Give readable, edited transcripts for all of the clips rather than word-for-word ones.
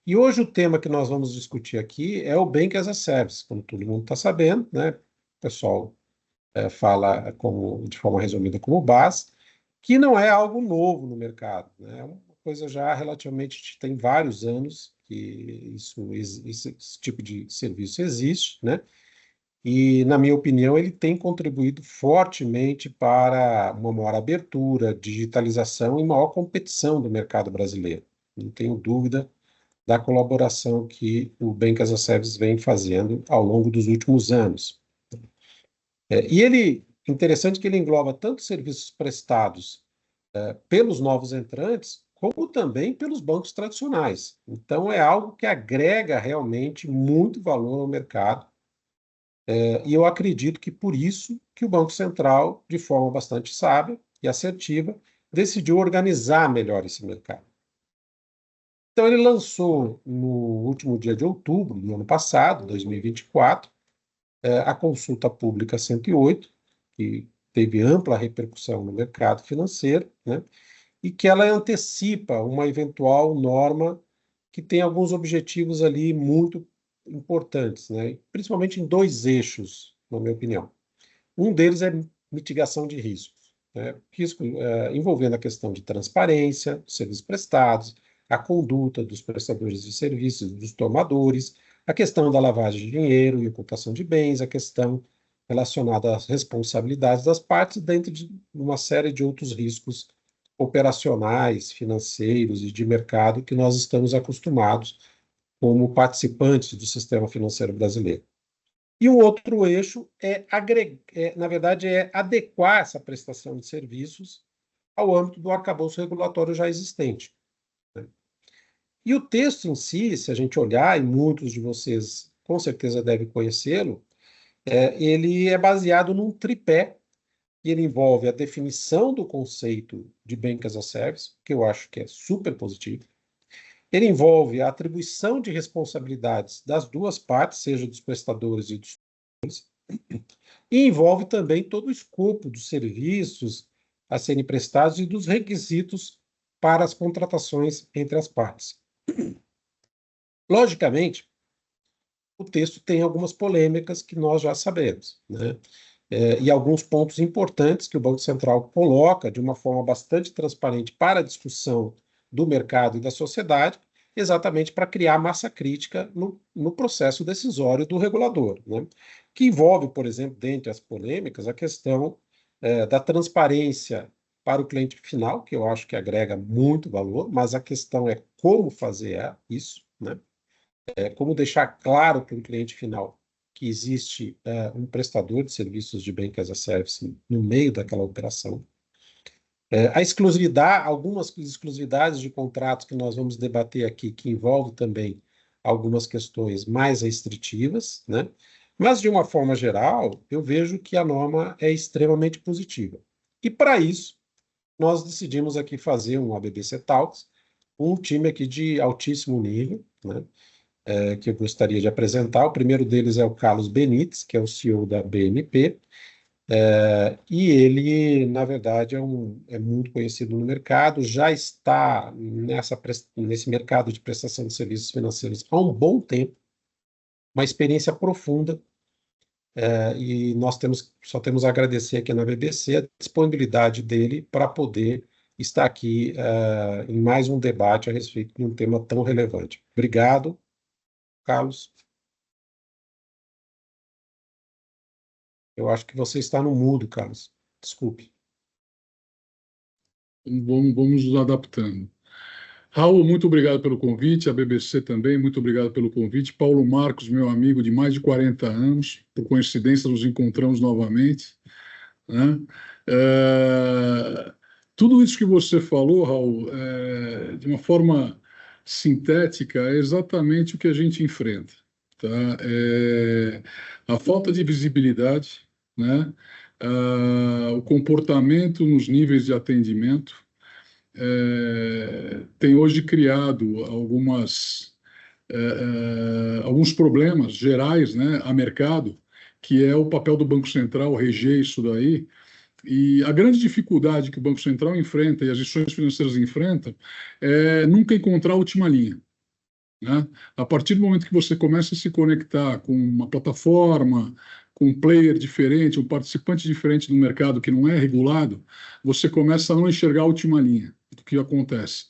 E hoje o tema que nós vamos discutir aqui é o Bank as a Service, como todo mundo está sabendo, né? O pessoal fala de forma resumida como BaaS, que não é algo novo no mercado, né? É uma coisa já relativamente, tem vários anos que esse tipo de serviço existe, né? E, na minha opinião, ele tem contribuído fortemente para uma maior abertura, digitalização e maior competição do mercado brasileiro. Não tenho dúvida da colaboração que o Bank as a Service vem fazendo ao longo dos últimos anos. Interessante que ele engloba tanto serviços prestados pelos novos entrantes, como também pelos bancos tradicionais. Então, é algo que agrega realmente muito valor ao mercado. E eu acredito que por isso que o Banco Central, de forma bastante sábia e assertiva, decidiu organizar melhor esse mercado. Então, ele lançou no último dia de outubro do ano passado, 2024, a Consulta Pública 108, que teve ampla repercussão no mercado financeiro, né, e que ela antecipa uma eventual norma que tem alguns objetivos ali muito importantes, né, principalmente em dois eixos, na minha opinião. Um deles é mitigação de riscos, né? Risco envolvendo a questão de transparência dos serviços prestados, a conduta dos prestadores de serviços, dos tomadores, a questão da lavagem de dinheiro e ocultação de bens, a questão relacionada às responsabilidades das partes, dentro de uma série de outros riscos operacionais, financeiros e de mercado que nós estamos acostumados como participantes do sistema financeiro brasileiro. E o outro eixo na verdade, é adequar essa prestação de serviços ao âmbito do arcabouço regulatório já existente, né? E o texto em si, se a gente olhar, e muitos de vocês com certeza devem conhecê-lo, ele é baseado num tripé, que ele envolve a definição do conceito de Bank as a Service, que eu acho que é super positivo. Ele envolve a atribuição de responsabilidades das duas partes, seja dos prestadores e dos e envolve também todo o escopo dos serviços a serem prestados e dos requisitos para as contratações entre as partes. Logicamente, o texto tem algumas polêmicas que nós já sabemos, né? E alguns pontos importantes que o Banco Central coloca de uma forma bastante transparente para a discussão do mercado e da sociedade, exatamente para criar massa crítica no processo decisório do regulador, né? Que envolve, por exemplo, dentre as polêmicas, a questão da transparência para o cliente final, que eu acho que agrega muito valor, mas a questão é como fazer isso, né? Como deixar claro para o cliente final que existe um prestador de serviços de Bank as a Service no meio daquela operação. A exclusividade, algumas exclusividades de contratos que nós vamos debater aqui, que envolvem também algumas questões mais restritivas, né? Mas, de uma forma geral, eu vejo que a norma é extremamente positiva. E, para isso, nós decidimos aqui fazer um ABBC Talks, um time aqui de altíssimo nível, né? Que eu gostaria de apresentar. O primeiro deles é o Carlos Benites, que é o CEO da BMP, e ele, na verdade, é muito conhecido no mercado, já está nesse mercado de prestação de serviços financeiros há um bom tempo, uma experiência profunda, e nós só temos a agradecer aqui na BBC a disponibilidade dele para poder estar aqui em mais um debate a respeito de um tema tão relevante. Obrigado, Carlos. Eu acho que você está no mudo, Carlos. Desculpe. Vamos nos adaptando. Raul, muito obrigado pelo convite, a BBC também, muito obrigado pelo convite. Paulo Marcos, meu amigo de mais de 40 anos, por coincidência nos encontramos novamente, né? É, Tudo isso que você falou, Raul, de uma forma sintética, é exatamente o que a gente enfrenta, tá? A falta de visibilidade, né? O comportamento nos níveis de atendimento, tem hoje criado alguns problemas gerais, né, a mercado, que é o papel do Banco Central reger isso daí. E a grande dificuldade que o Banco Central enfrenta e as instituições financeiras enfrentam é nunca encontrar a última linha. né? A partir do momento que você começa a se conectar com uma plataforma, com um player diferente, um participante diferente do mercado que não é regulado, você começa a não enxergar a última linha do que acontece.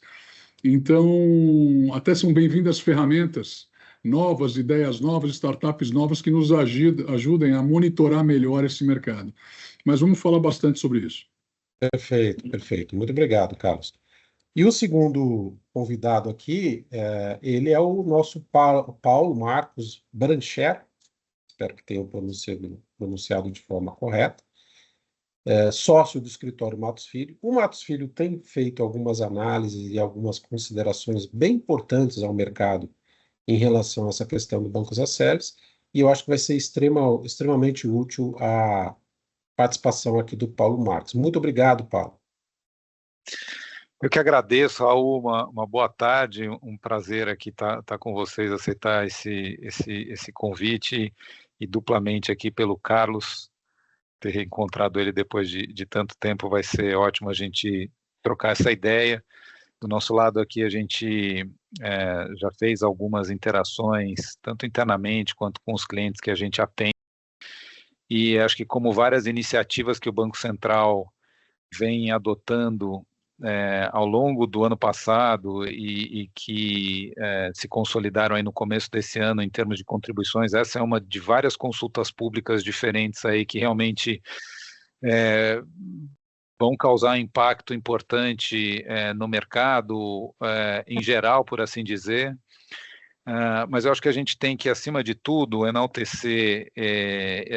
Então, até são bem-vindas ferramentas novas, ideias novas, startups novas que nos ajudem a monitorar melhor esse mercado. Mas vamos falar bastante sobre isso. Perfeito, perfeito. Muito obrigado, Carlos. E o segundo convidado aqui, ele é o nosso Paulo Marcos Brancher, espero que tenha pronunciado de forma correta, sócio do escritório Matos Filho. O Matos Filho tem feito algumas análises e algumas considerações bem importantes ao mercado em relação a essa questão do Banco as Service, e eu acho que vai ser extremamente útil a participação aqui do Paulo Marcos. Muito obrigado, Paulo. Eu que agradeço, Raul, uma boa tarde, um prazer aqui estar com vocês, aceitar esse convite e duplamente aqui pelo Carlos, ter reencontrado ele depois de tanto tempo, vai ser ótimo a gente trocar essa ideia. Do nosso lado aqui, a gente já fez algumas interações, tanto internamente quanto com os clientes que a gente atende, e acho que como várias iniciativas que o Banco Central vem adotando ao longo do ano passado e que se consolidaram aí no começo desse ano em termos de contribuições, essa é uma de várias consultas públicas diferentes aí que realmente vão causar impacto importante no mercado em geral, por assim dizer. Mas eu acho que a gente tem que, acima de tudo, enaltecer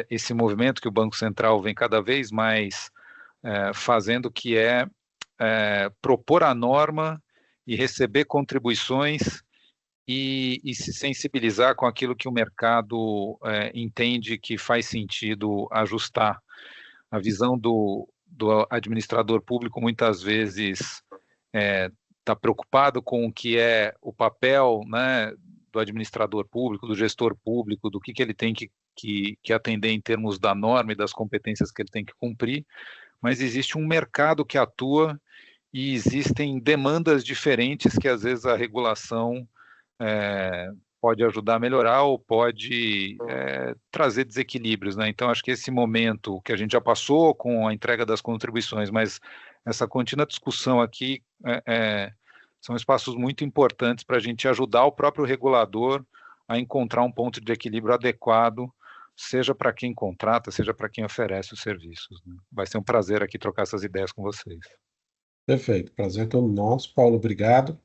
esse movimento que o Banco Central vem cada vez mais fazendo, que propor a norma e receber contribuições e se sensibilizar com aquilo que o mercado entende que faz sentido ajustar. A visão do administrador público muitas vezes está preocupado com o que é o papel, né, do administrador público, do gestor público, do que ele tem que atender em termos da norma e das competências que ele tem que cumprir, mas existe um mercado que atua e existem demandas diferentes que às vezes a regulação pode ajudar a melhorar ou pode trazer desequilíbrios, né? Então, acho que esse momento que a gente já passou com a entrega das contribuições, mas essa contínua discussão aqui são espaços muito importantes para a gente ajudar o próprio regulador a encontrar um ponto de equilíbrio adequado, seja para quem contrata, seja para quem oferece os serviços, né? Vai ser um prazer aqui trocar essas ideias com vocês. Perfeito, prazer é todo nosso, Paulo, obrigado.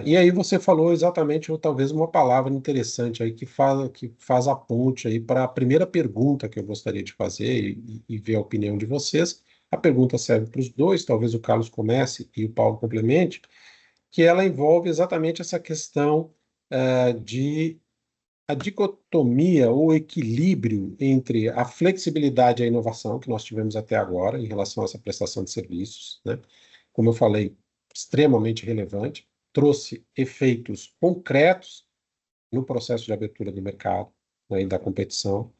E aí você falou exatamente, ou talvez uma palavra interessante aí que faz a ponte aí para a primeira pergunta que eu gostaria de fazer e ver a opinião de vocês. A pergunta serve para os dois, talvez o Carlos comece e o Paulo complemente, que ela envolve exatamente essa questão de a dicotomia ou equilíbrio entre a flexibilidade e a inovação que nós tivemos até agora em relação a essa prestação de serviços, né? Como eu falei, extremamente relevante, trouxe efeitos concretos no processo de abertura do mercado, né, e da competição,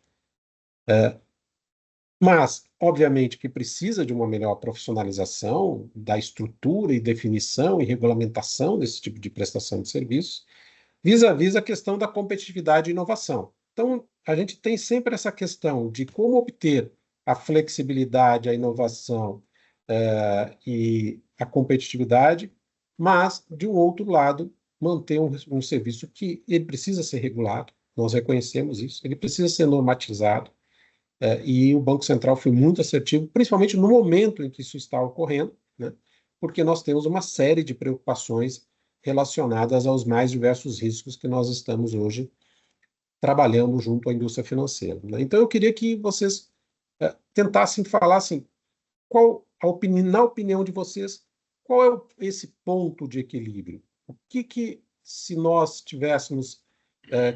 mas, obviamente, que precisa de uma melhor profissionalização da estrutura e definição e regulamentação desse tipo de prestação de serviços, vis-à-vis a questão da competitividade e inovação. Então, a gente tem sempre essa questão de como obter a flexibilidade, a inovação e a competitividade, mas, de um outro lado, manter um serviço que ele precisa ser regulado, nós reconhecemos isso, ele precisa ser normatizado, e o Banco Central foi muito assertivo, principalmente no momento em que isso está ocorrendo, né, porque nós temos uma série de preocupações relacionadas aos mais diversos riscos que nós estamos hoje trabalhando junto à indústria financeira, né? Então, eu queria que vocês tentassem falar assim, na opinião de vocês, qual é esse ponto de equilíbrio? O que se nós tivéssemos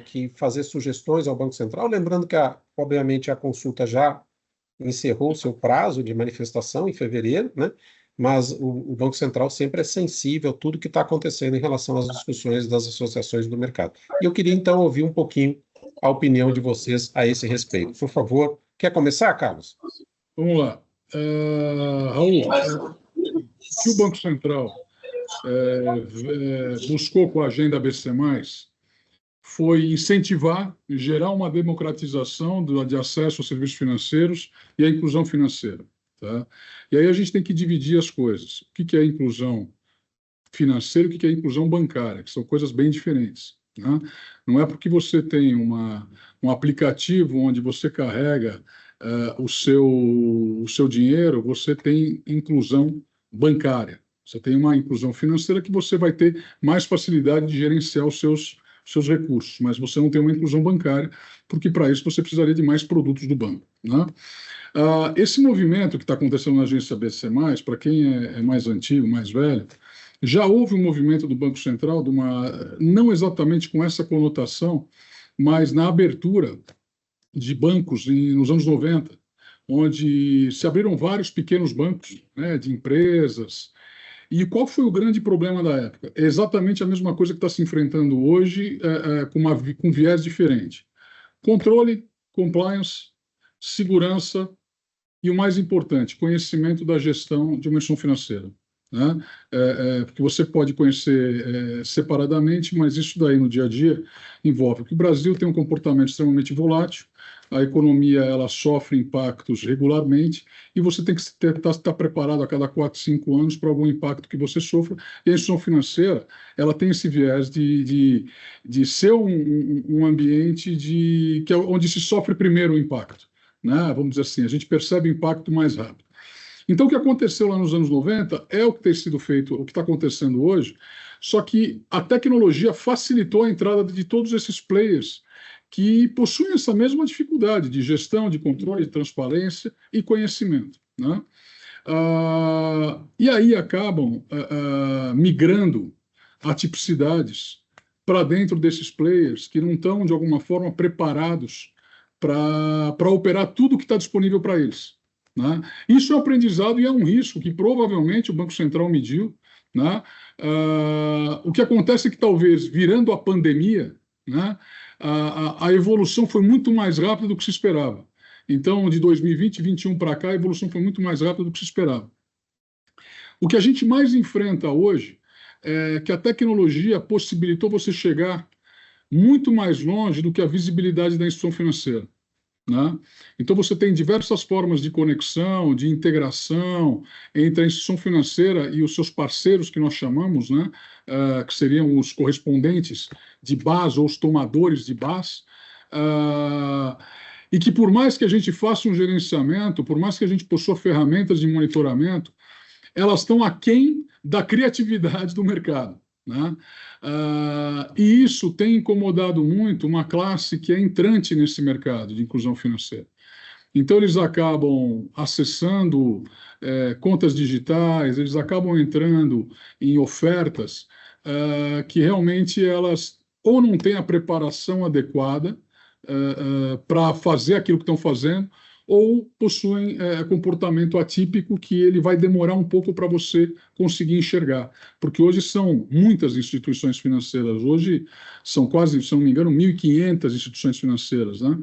que fazer sugestões ao Banco Central, lembrando que, obviamente, a consulta já encerrou o seu prazo de manifestação em fevereiro, né? Mas o Banco Central sempre é sensível a tudo que está acontecendo em relação às discussões das associações do mercado. E eu queria, então, ouvir um pouquinho a opinião de vocês a esse respeito. Por favor, quer começar, Carlos? Vamos lá. Raul, o que o Banco Central buscou com a agenda BC+, foi incentivar, gerar uma democratização de acesso aos serviços financeiros e a inclusão financeira. Tá? E aí a gente tem que dividir as coisas. O que é inclusão financeira e o que é inclusão bancária, que são coisas bem diferentes. Né? Não é porque você tem um aplicativo onde você carrega o seu dinheiro, você tem inclusão bancária. Você tem uma inclusão financeira que você vai ter mais facilidade de gerenciar os seus recursos, mas você não tem uma inclusão bancária, porque para isso você precisaria de mais produtos do banco. Né? Esse movimento que está acontecendo na agência BC+, para quem é mais antigo, mais velho, já houve um movimento do Banco Central, não exatamente com essa conotação, mas na abertura de bancos nos anos 90, onde se abriram vários pequenos bancos, né, de empresas. E qual foi o grande problema da época? É exatamente a mesma coisa que está se enfrentando hoje, com viés diferente. Controle, compliance, segurança e, o mais importante, conhecimento da gestão de uma instituição financeira. Né? Porque você pode conhecer separadamente, mas isso daí no dia a dia envolve que o Brasil tem um comportamento extremamente volátil, a economia ela sofre impactos regularmente e você tem que estar preparado a cada 4, 5 anos para algum impacto que você sofra. E a instituição financeira ela tem esse viés de ser um ambiente onde se sofre primeiro o impacto. Né? Vamos dizer assim, a gente percebe o impacto mais rápido. Então, o que aconteceu lá nos anos 90 é o que tem sido feito, o que está acontecendo hoje, só que a tecnologia facilitou a entrada de todos esses players que possuem essa mesma dificuldade de gestão, de controle, de transparência e conhecimento. Né? E aí acabam migrando atipicidades para dentro desses players que não estão, de alguma forma, preparados para operar tudo que está disponível para eles. Né? Isso é um aprendizado e é um risco que provavelmente o Banco Central mediu. Né? O que acontece é que talvez, virando a pandemia, né, a evolução foi muito mais rápida do que se esperava. Então, de 2020 e 2021 para cá, a evolução foi muito mais rápida do que se esperava. O que a gente mais enfrenta hoje é que a tecnologia possibilitou você chegar muito mais longe do que a visibilidade da instituição financeira. Né? Então, você tem diversas formas de conexão, de integração entre a instituição financeira e os seus parceiros, que nós chamamos, né? Que seriam os correspondentes de BAS ou os tomadores de BAS, e que, por mais que a gente faça um gerenciamento, por mais que a gente possua ferramentas de monitoramento, elas estão aquém da criatividade do mercado. Né? E isso tem incomodado muito uma classe que é entrante nesse mercado de inclusão financeira. Então, eles acabam acessando contas digitais, eles acabam entrando em ofertas que realmente elas ou não têm a preparação adequada para fazer aquilo que estão fazendo, ou possuem comportamento atípico que ele vai demorar um pouco para você conseguir enxergar. Porque hoje são muitas instituições financeiras, hoje são quase, se não me engano, 1.500 instituições financeiras. Né?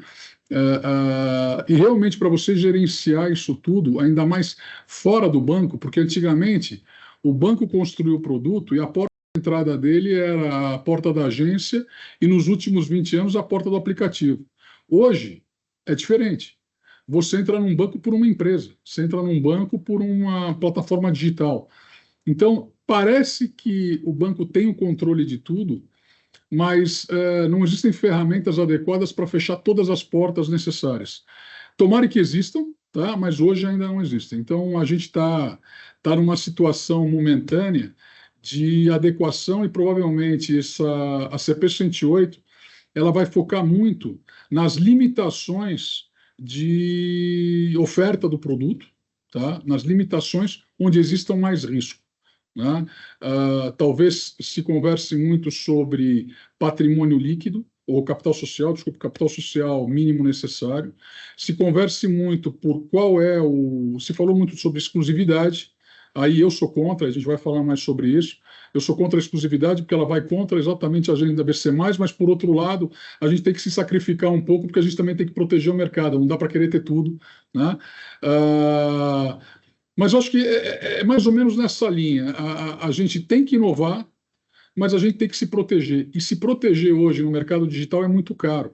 E realmente para você gerenciar isso tudo, ainda mais fora do banco, porque antigamente o banco construiu o produto e a porta de entrada dele era a porta da agência e nos últimos 20 anos a porta do aplicativo. Hoje é diferente. Você entra num banco por uma empresa, você entra num banco por uma plataforma digital. Então, parece que o banco tem o controle de tudo, mas não existem ferramentas adequadas para fechar todas as portas necessárias. Tomara que existam, tá? Mas hoje ainda não existem. Então, a gente está numa situação momentânea de adequação e provavelmente a CP 108 ela vai focar muito nas limitações de oferta do produto, tá? Nas limitações onde existam mais risco. Né? Talvez se converse muito sobre patrimônio líquido, ou capital social mínimo necessário. Se converse muito por se falou muito sobre exclusividade, aí eu sou contra, a gente vai falar mais sobre isso. Eu sou contra a exclusividade porque ela vai contra exatamente a agenda BC+, mas, por outro lado, a gente tem que se sacrificar um pouco porque a gente também tem que proteger o mercado, não dá para querer ter tudo. Né? Mas eu acho que é mais ou menos nessa linha. A gente tem que inovar, mas a gente tem que se proteger. E se proteger hoje no mercado digital é muito caro.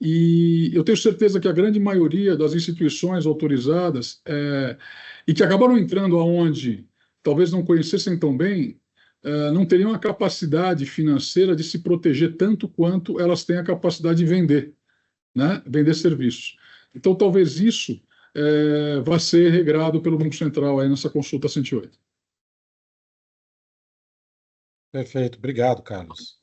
E eu tenho certeza que a grande maioria das instituições autorizadas e que acabaram entrando aonde talvez não conhecessem tão bem, não teriam a capacidade financeira de se proteger tanto quanto elas têm a capacidade de vender, né? Vender serviços. Então, talvez isso vá ser regrado pelo Banco Central aí nessa consulta 108. Perfeito, obrigado, Carlos.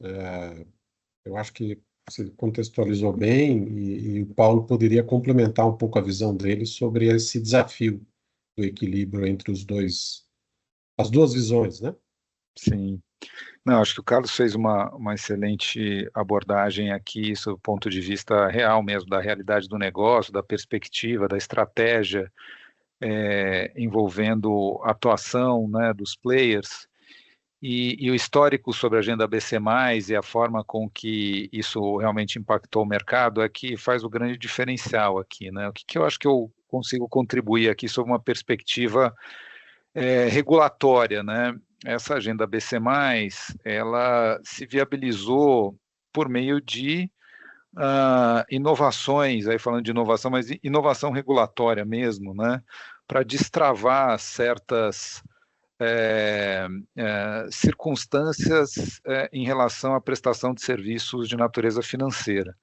Eu acho que você contextualizou bem e o Paulo poderia complementar um pouco a visão dele sobre esse desafio do equilíbrio entre as duas visões, né? Sim. Não, acho que o Carlos fez uma excelente abordagem aqui sob o ponto de vista real mesmo, da realidade do negócio, da perspectiva, da estratégia, envolvendo a atuação, né, dos players, e o histórico sobre a agenda BC+, e a forma com que isso realmente impactou o mercado é que faz o grande diferencial aqui, né? O que eu acho que eu consigo contribuir aqui sob uma perspectiva regulatória, né? Essa agenda BC+, ela se viabilizou por meio de inovações, aí falando de inovação, mas inovação regulatória mesmo, né? Para destravar certas circunstâncias em relação à prestação de serviços de natureza financeira.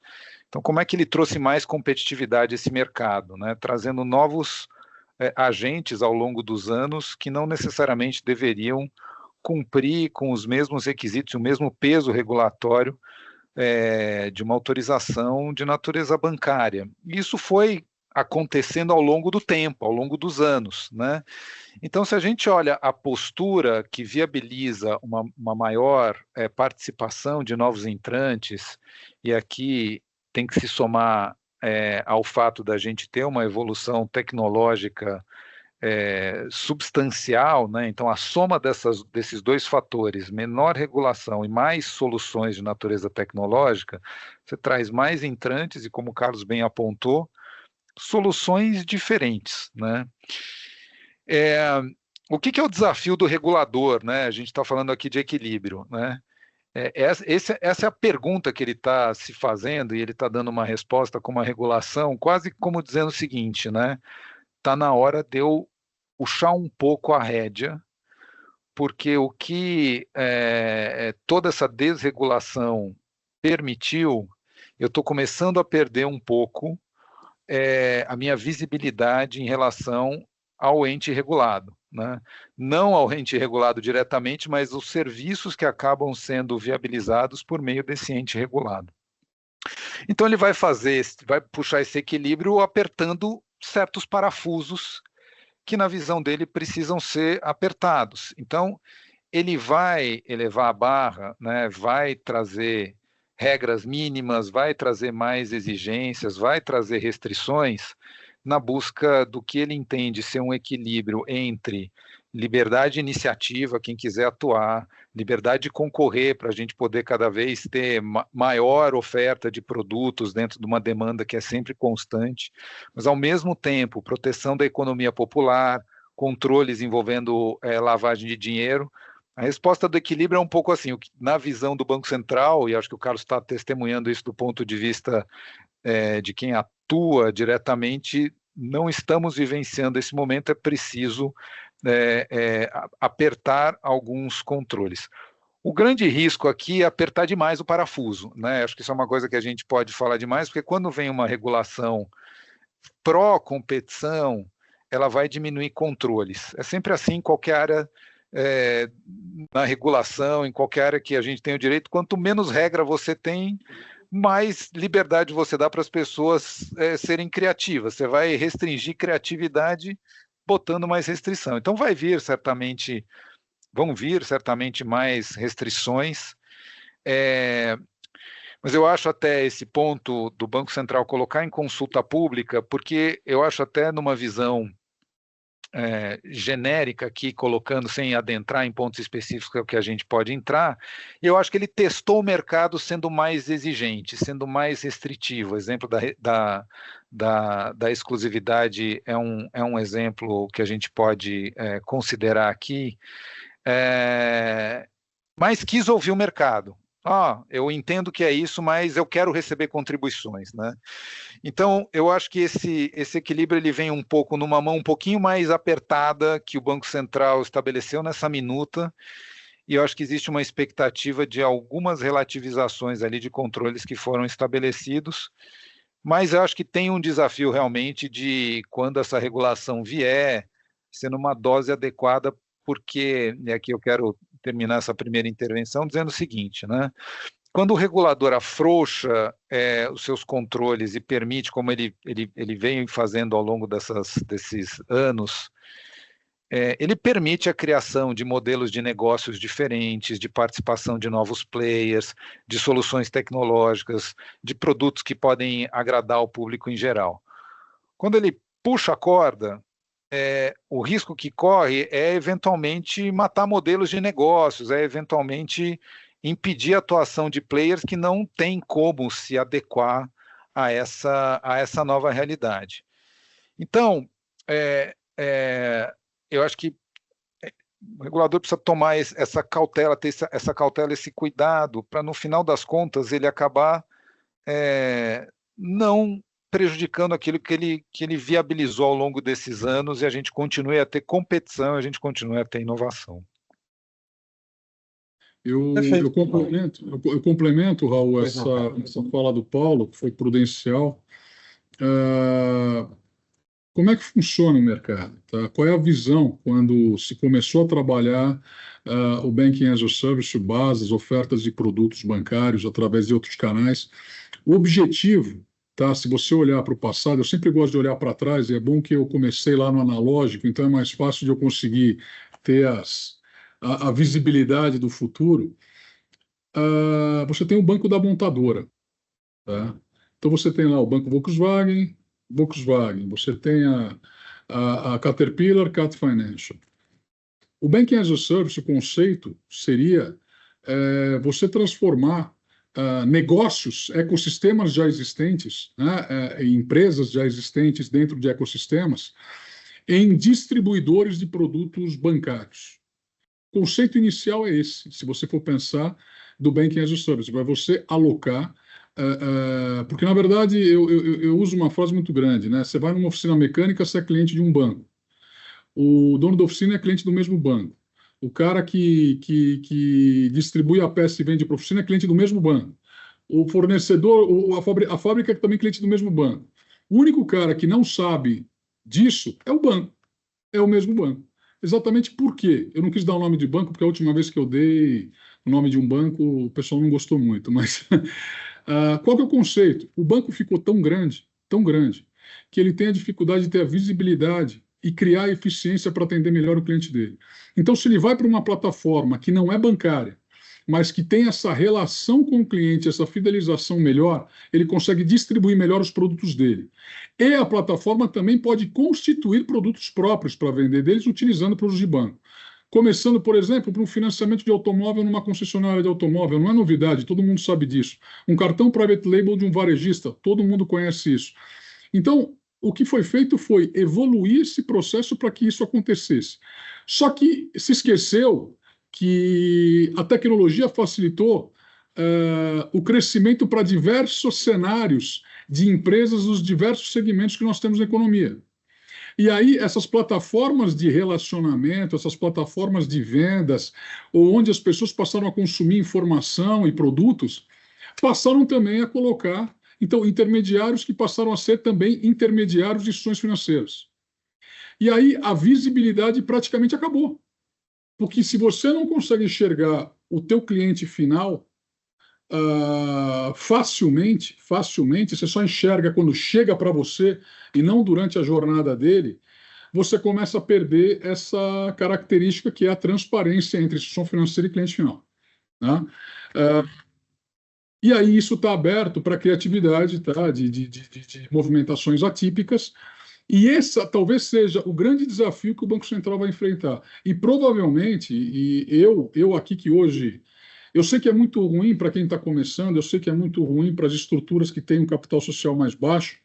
Então, como é que ele trouxe mais competitividade a esse mercado, né? Trazendo novos agentes ao longo dos anos que não necessariamente deveriam cumprir com os mesmos requisitos, o mesmo peso regulatório de uma autorização de natureza bancária. Isso foi acontecendo ao longo do tempo, ao longo dos anos, né? Então, se a gente olha a postura que viabiliza uma maior participação de novos entrantes, e aqui tem que se somar ao fato da gente ter uma evolução tecnológica substancial, né? Então, a soma desses dois fatores, menor regulação e mais soluções de natureza tecnológica, você traz mais entrantes e, como o Carlos bem apontou, soluções diferentes, né? O que é o desafio do regulador, né? A gente está falando aqui de equilíbrio, né? Essa é a pergunta que ele está se fazendo e ele está dando uma resposta com uma regulação, quase como dizendo o seguinte, né? Está na hora de eu puxar um pouco a rédea, porque o que toda essa desregulação permitiu, eu estou começando a perder um pouco a minha visibilidade em relação ao ente regulado, né? Não ao ente regulado diretamente, mas os serviços que acabam sendo viabilizados por meio desse ente regulado. Então ele vai puxar esse equilíbrio apertando certos parafusos que na visão dele precisam ser apertados. Então ele vai elevar a barra, né? Vai trazer regras mínimas, vai trazer mais exigências, vai trazer restrições na busca do que ele entende ser um equilíbrio entre liberdade de iniciativa, quem quiser atuar, liberdade de concorrer para a gente poder cada vez ter maior oferta de produtos dentro de uma demanda que é sempre constante, mas ao mesmo tempo proteção da economia popular, controles envolvendo lavagem de dinheiro. A resposta do equilíbrio é um pouco assim, na visão do Banco Central, e acho que o Carlos está testemunhando isso do ponto de vista de quem atua diretamente, não estamos vivenciando esse momento, é preciso apertar alguns controles. O grande risco aqui é apertar demais o parafuso, né? Acho que isso é uma coisa que a gente pode falar demais, porque quando vem uma regulação pró-competição, ela vai diminuir controles. É sempre assim em qualquer área na regulação, em qualquer área que a gente tem o direito, quanto menos regra você tem, mais liberdade você dá para as pessoas serem criativas. Você vai restringir criatividade botando mais restrição. Então vão vir certamente mais restrições, mas eu acho até esse ponto do Banco Central colocar em consulta pública, porque eu acho até numa visão genérica aqui, colocando sem adentrar em pontos específicos que a gente pode entrar, eu acho que ele testou o mercado sendo mais exigente, sendo mais restritivo. O exemplo da exclusividade é um exemplo que a gente pode considerar aqui, mas quis ouvir o mercado. Eu entendo que é isso, mas eu quero receber contribuições, né? Então, eu acho que esse equilíbrio ele vem um pouco numa mão um pouquinho mais apertada que o Banco Central estabeleceu nessa minuta, e eu acho que existe uma expectativa de algumas relativizações ali de controles que foram estabelecidos, mas eu acho que tem um desafio realmente de, quando essa regulação vier, ser numa dose adequada, porque, e aqui eu quero terminar essa primeira intervenção dizendo o seguinte, né? Quando o regulador afrouxa os seus controles e permite, como ele vem fazendo ao longo desses anos, ele permite a criação de modelos de negócios diferentes, de participação de novos players, de soluções tecnológicas, de produtos que podem agradar o público em geral. Quando ele puxa a corda, o risco que corre é eventualmente matar modelos de negócios, é eventualmente impedir a atuação de players que não têm como se adequar a essa nova realidade. Então, eu acho que o regulador precisa tomar essa cautela, ter essa cautela, esse cuidado, para, no final das contas, ele acabar não prejudicando aquilo que ele viabilizou ao longo desses anos, e a gente continue a ter competição, a gente continue a ter inovação. Eu complemento, Raul, essa fala do Paulo, que foi prudencial. Como é que funciona o mercado? Tá? Qual é a visão quando se começou a trabalhar o Banking as a Service, bases, ofertas de produtos bancários através de outros canais? O objetivo, tá? Se você olhar para o passado, eu sempre gosto de olhar para trás, e é bom que eu comecei lá no analógico, então é mais fácil de eu conseguir ter a visibilidade do futuro. Você tem o banco da montadora. Tá? Então você tem lá o banco Volkswagen, você tem a Caterpillar, Cat Financial. O Banking as a Service, o conceito seria você transformar negócios, ecossistemas já existentes, né, empresas já existentes dentro de ecossistemas, em distribuidores de produtos bancários. O conceito inicial é esse, se você for pensar do Banking as a Service, vai você alocar, porque na verdade eu uso uma frase muito grande, né? Você vai numa oficina mecânica, você é cliente de um banco. O dono da oficina é cliente do mesmo banco. O cara que distribui a peça e vende para a oficina é cliente do mesmo banco. O fornecedor, a fábrica é também cliente do mesmo banco. O único cara que não sabe disso é o banco, é o mesmo banco. Exatamente por quê? Eu não quis dar o nome de banco, porque a última vez que eu dei o nome de um banco, o pessoal não gostou muito, mas qual que é o conceito? O banco ficou tão grande, que ele tem a dificuldade de ter a visibilidade e criar eficiência para atender melhor o cliente dele. Então, se ele vai para uma plataforma que não é bancária, mas que tem essa relação com o cliente, essa fidelização melhor, ele consegue distribuir melhor os produtos dele. E a plataforma também pode constituir produtos próprios para vender deles, utilizando produtos de banco. Começando, por exemplo, para um financiamento de automóvel numa concessionária de automóvel, não é novidade, todo mundo sabe disso. Um cartão private label de um varejista, todo mundo conhece isso. Então, o que foi feito foi evoluir esse processo para que isso acontecesse. Só que se esqueceu que a tecnologia facilitou o crescimento para diversos cenários de empresas dos diversos segmentos que nós temos na economia. E aí, essas plataformas de relacionamento, essas plataformas de vendas, onde as pessoas passaram a consumir informação e produtos, passaram também a colocar, então, intermediários que passaram a ser também intermediários de instituições financeiras. E aí, a visibilidade praticamente acabou. Porque se você não consegue enxergar o teu cliente final facilmente, você só enxerga quando chega para você e não durante a jornada dele, você começa a perder essa característica que é a transparência entre instituição financeira e cliente final. Né? E aí isso está aberto para a criatividade, tá? de movimentações atípicas, E esse talvez seja o grande desafio que o Banco Central vai enfrentar. E provavelmente, eu aqui que hoje, eu sei que é muito ruim para quem está começando, eu sei que é muito ruim para as estruturas que têm um capital social mais baixo,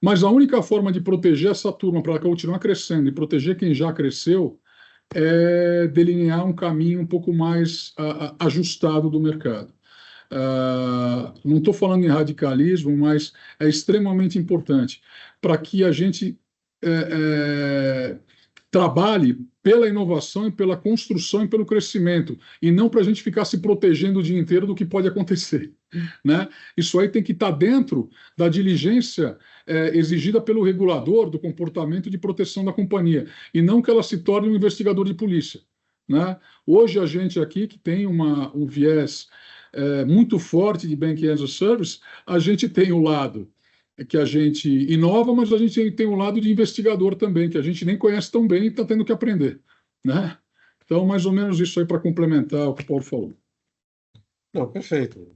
mas a única forma de proteger essa turma para ela continuar crescendo e proteger quem já cresceu é delinear um caminho um pouco mais ajustado do mercado. Não estou falando em radicalismo, mas é extremamente importante para que a gente trabalhe pela inovação e pela construção e pelo crescimento, e não para a gente ficar se protegendo o dia inteiro do que pode acontecer, né? Isso aí tem que estar dentro da diligência exigida pelo regulador do comportamento de proteção da companhia, e não que ela se torne um investigador de polícia, né? Hoje a gente aqui que tem um viés muito forte de Banking as a Service, a gente tem o lado que a gente inova, mas a gente tem um lado de investigador também, que a gente nem conhece tão bem e está tendo que aprender, né? Então, mais ou menos isso aí para complementar o que o Paulo falou. Não, perfeito,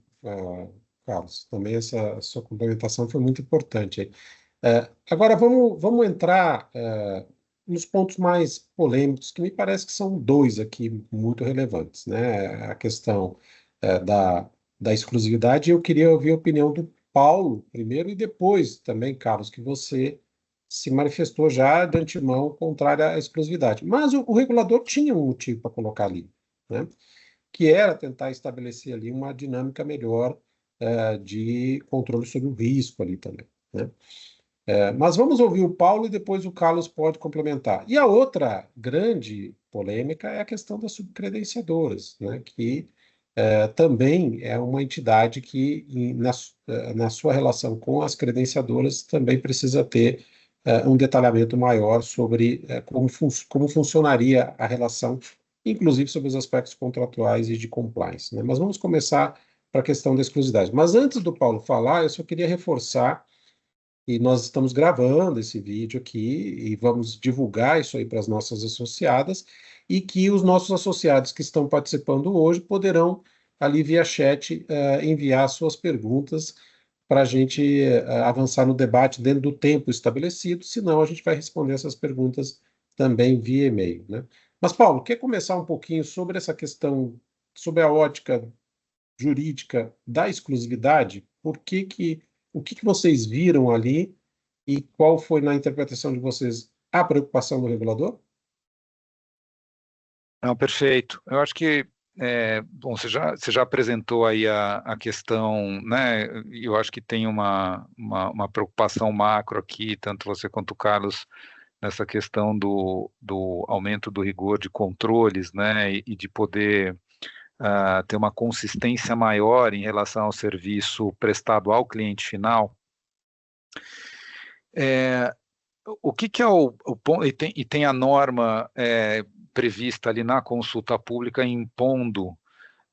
Carlos. Também essa sua complementação foi muito importante aí. Agora, vamos entrar nos pontos mais polêmicos, que me parece que são dois aqui muito relevantes, né? A questão da exclusividade. Eu queria ouvir a opinião do Paulo primeiro e depois também, Carlos, que você se manifestou já de antemão contrário à exclusividade. Mas o regulador tinha um motivo para colocar ali, né? Que era tentar estabelecer ali uma dinâmica melhor de controle sobre o risco ali também, né? Mas vamos ouvir o Paulo e depois o Carlos pode complementar. E a outra grande polêmica é a questão das subcredenciadoras, né? Que também é uma entidade que, na sua relação com as credenciadoras, também precisa ter um detalhamento maior sobre como funcionaria a relação, inclusive sobre os aspectos contratuais e de compliance, né? Mas vamos começar para a questão da exclusividade. Mas antes do Paulo falar, eu só queria reforçar, e nós estamos gravando esse vídeo aqui e vamos divulgar isso aí para as nossas associadas, e que os nossos associados que estão participando hoje poderão, ali via chat, enviar suas perguntas para a gente avançar no debate dentro do tempo estabelecido, senão a gente vai responder essas perguntas também via e-mail, né? Mas, Paulo, quer começar um pouquinho sobre essa questão, sobre a ótica jurídica da exclusividade? O que vocês viram ali e qual foi, na interpretação de vocês, a preocupação do regulador? Não, perfeito. Eu acho que, bom, você já apresentou aí a questão, né? Eu acho que tem uma preocupação macro aqui, tanto você quanto o Carlos, nessa questão do aumento do rigor de controles, né? E de poder ter uma consistência maior em relação ao serviço prestado ao cliente final. O que é o ponto, e tem a norma prevista ali na consulta pública impondo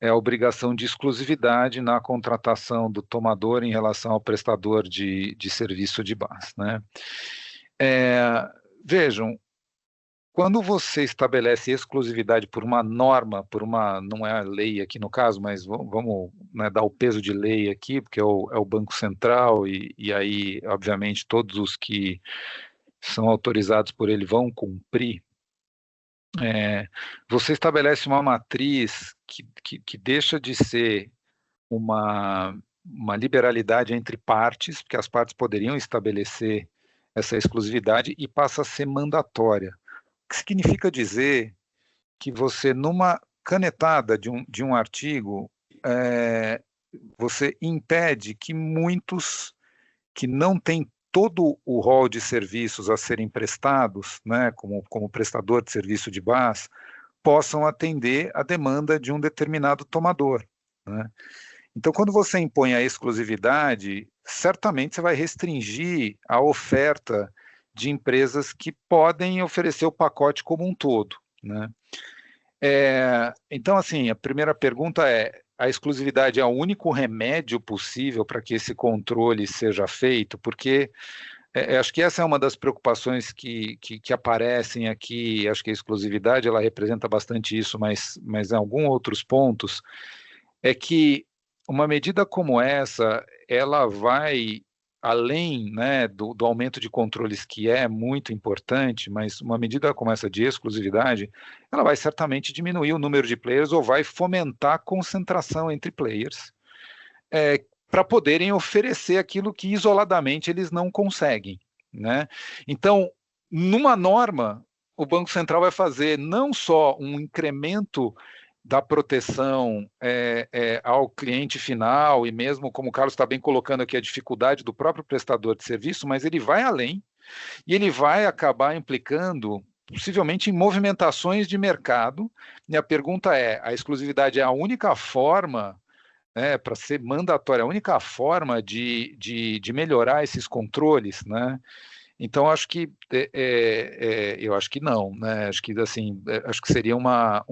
a obrigação de exclusividade na contratação do tomador em relação ao prestador de serviço de base, né? Vejam, quando você estabelece exclusividade por uma norma, não é a lei aqui no caso, mas vamos, né, dar o peso de lei aqui, porque é o Banco Central, e aí, obviamente, todos os que são autorizados por ele vão cumprir. Você estabelece uma matriz que deixa de ser uma liberalidade entre partes, porque as partes poderiam estabelecer essa exclusividade, e passa a ser mandatória. O que significa dizer que você, numa canetada de um artigo, você impede que muitos que não têm todo o rol de serviços a serem prestados, né, como prestador de serviço de base, possam atender a demanda de um determinado tomador, né? Então, quando você impõe a exclusividade, certamente você vai restringir a oferta de empresas que podem oferecer o pacote como um todo, né? Então, assim, a primeira pergunta é: a exclusividade é o único remédio possível para que esse controle seja feito? Porque acho que essa é uma das preocupações que aparecem aqui. Acho que a exclusividade ela representa bastante isso, mas em alguns outros pontos, é que uma medida como essa, ela vai além, né, do aumento de controles, que é muito importante, mas uma medida como essa de exclusividade, ela vai certamente diminuir o número de players ou vai fomentar a concentração entre players, para poderem oferecer aquilo que isoladamente eles não conseguem, né? Então, numa norma, o Banco Central vai fazer não só um incremento da proteção ao cliente final, e mesmo, como o Carlos está bem colocando aqui, a dificuldade do próprio prestador de serviço, mas ele vai além, e ele vai acabar implicando, possivelmente, em movimentações de mercado, e a pergunta é, a exclusividade é a única forma, para ser mandatória, a única forma de melhorar esses controles, né? Então, acho que eu acho que não, né? Acho que assim, acho que seria uma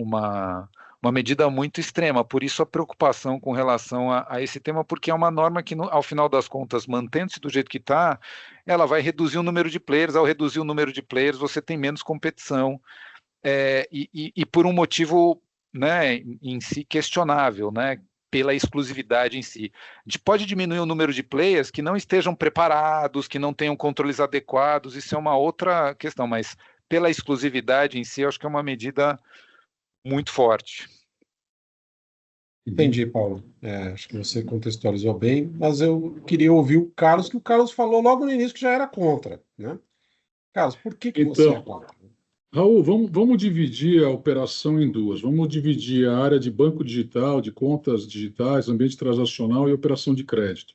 medida muito extrema. Por isso a preocupação com relação a esse tema, porque é uma norma que, ao final das contas, mantendo-se do jeito que está, ela vai reduzir o número de players. Ao reduzir o número de players, você tem menos competição, e por um motivo, né, em si questionável, né? Pela exclusividade em si. A gente pode diminuir o número de players que não estejam preparados, que não tenham controles adequados, isso é uma outra questão, mas pela exclusividade em si, eu acho que é uma medida muito forte. Entendi, Paulo. Acho que você contextualizou bem, mas eu queria ouvir o Carlos, que o Carlos falou logo no início que já era contra, né? Carlos, por que você é contra? Raul, vamos dividir a operação em duas. Vamos dividir a área de banco digital, de contas digitais, ambiente transacional e operação de crédito.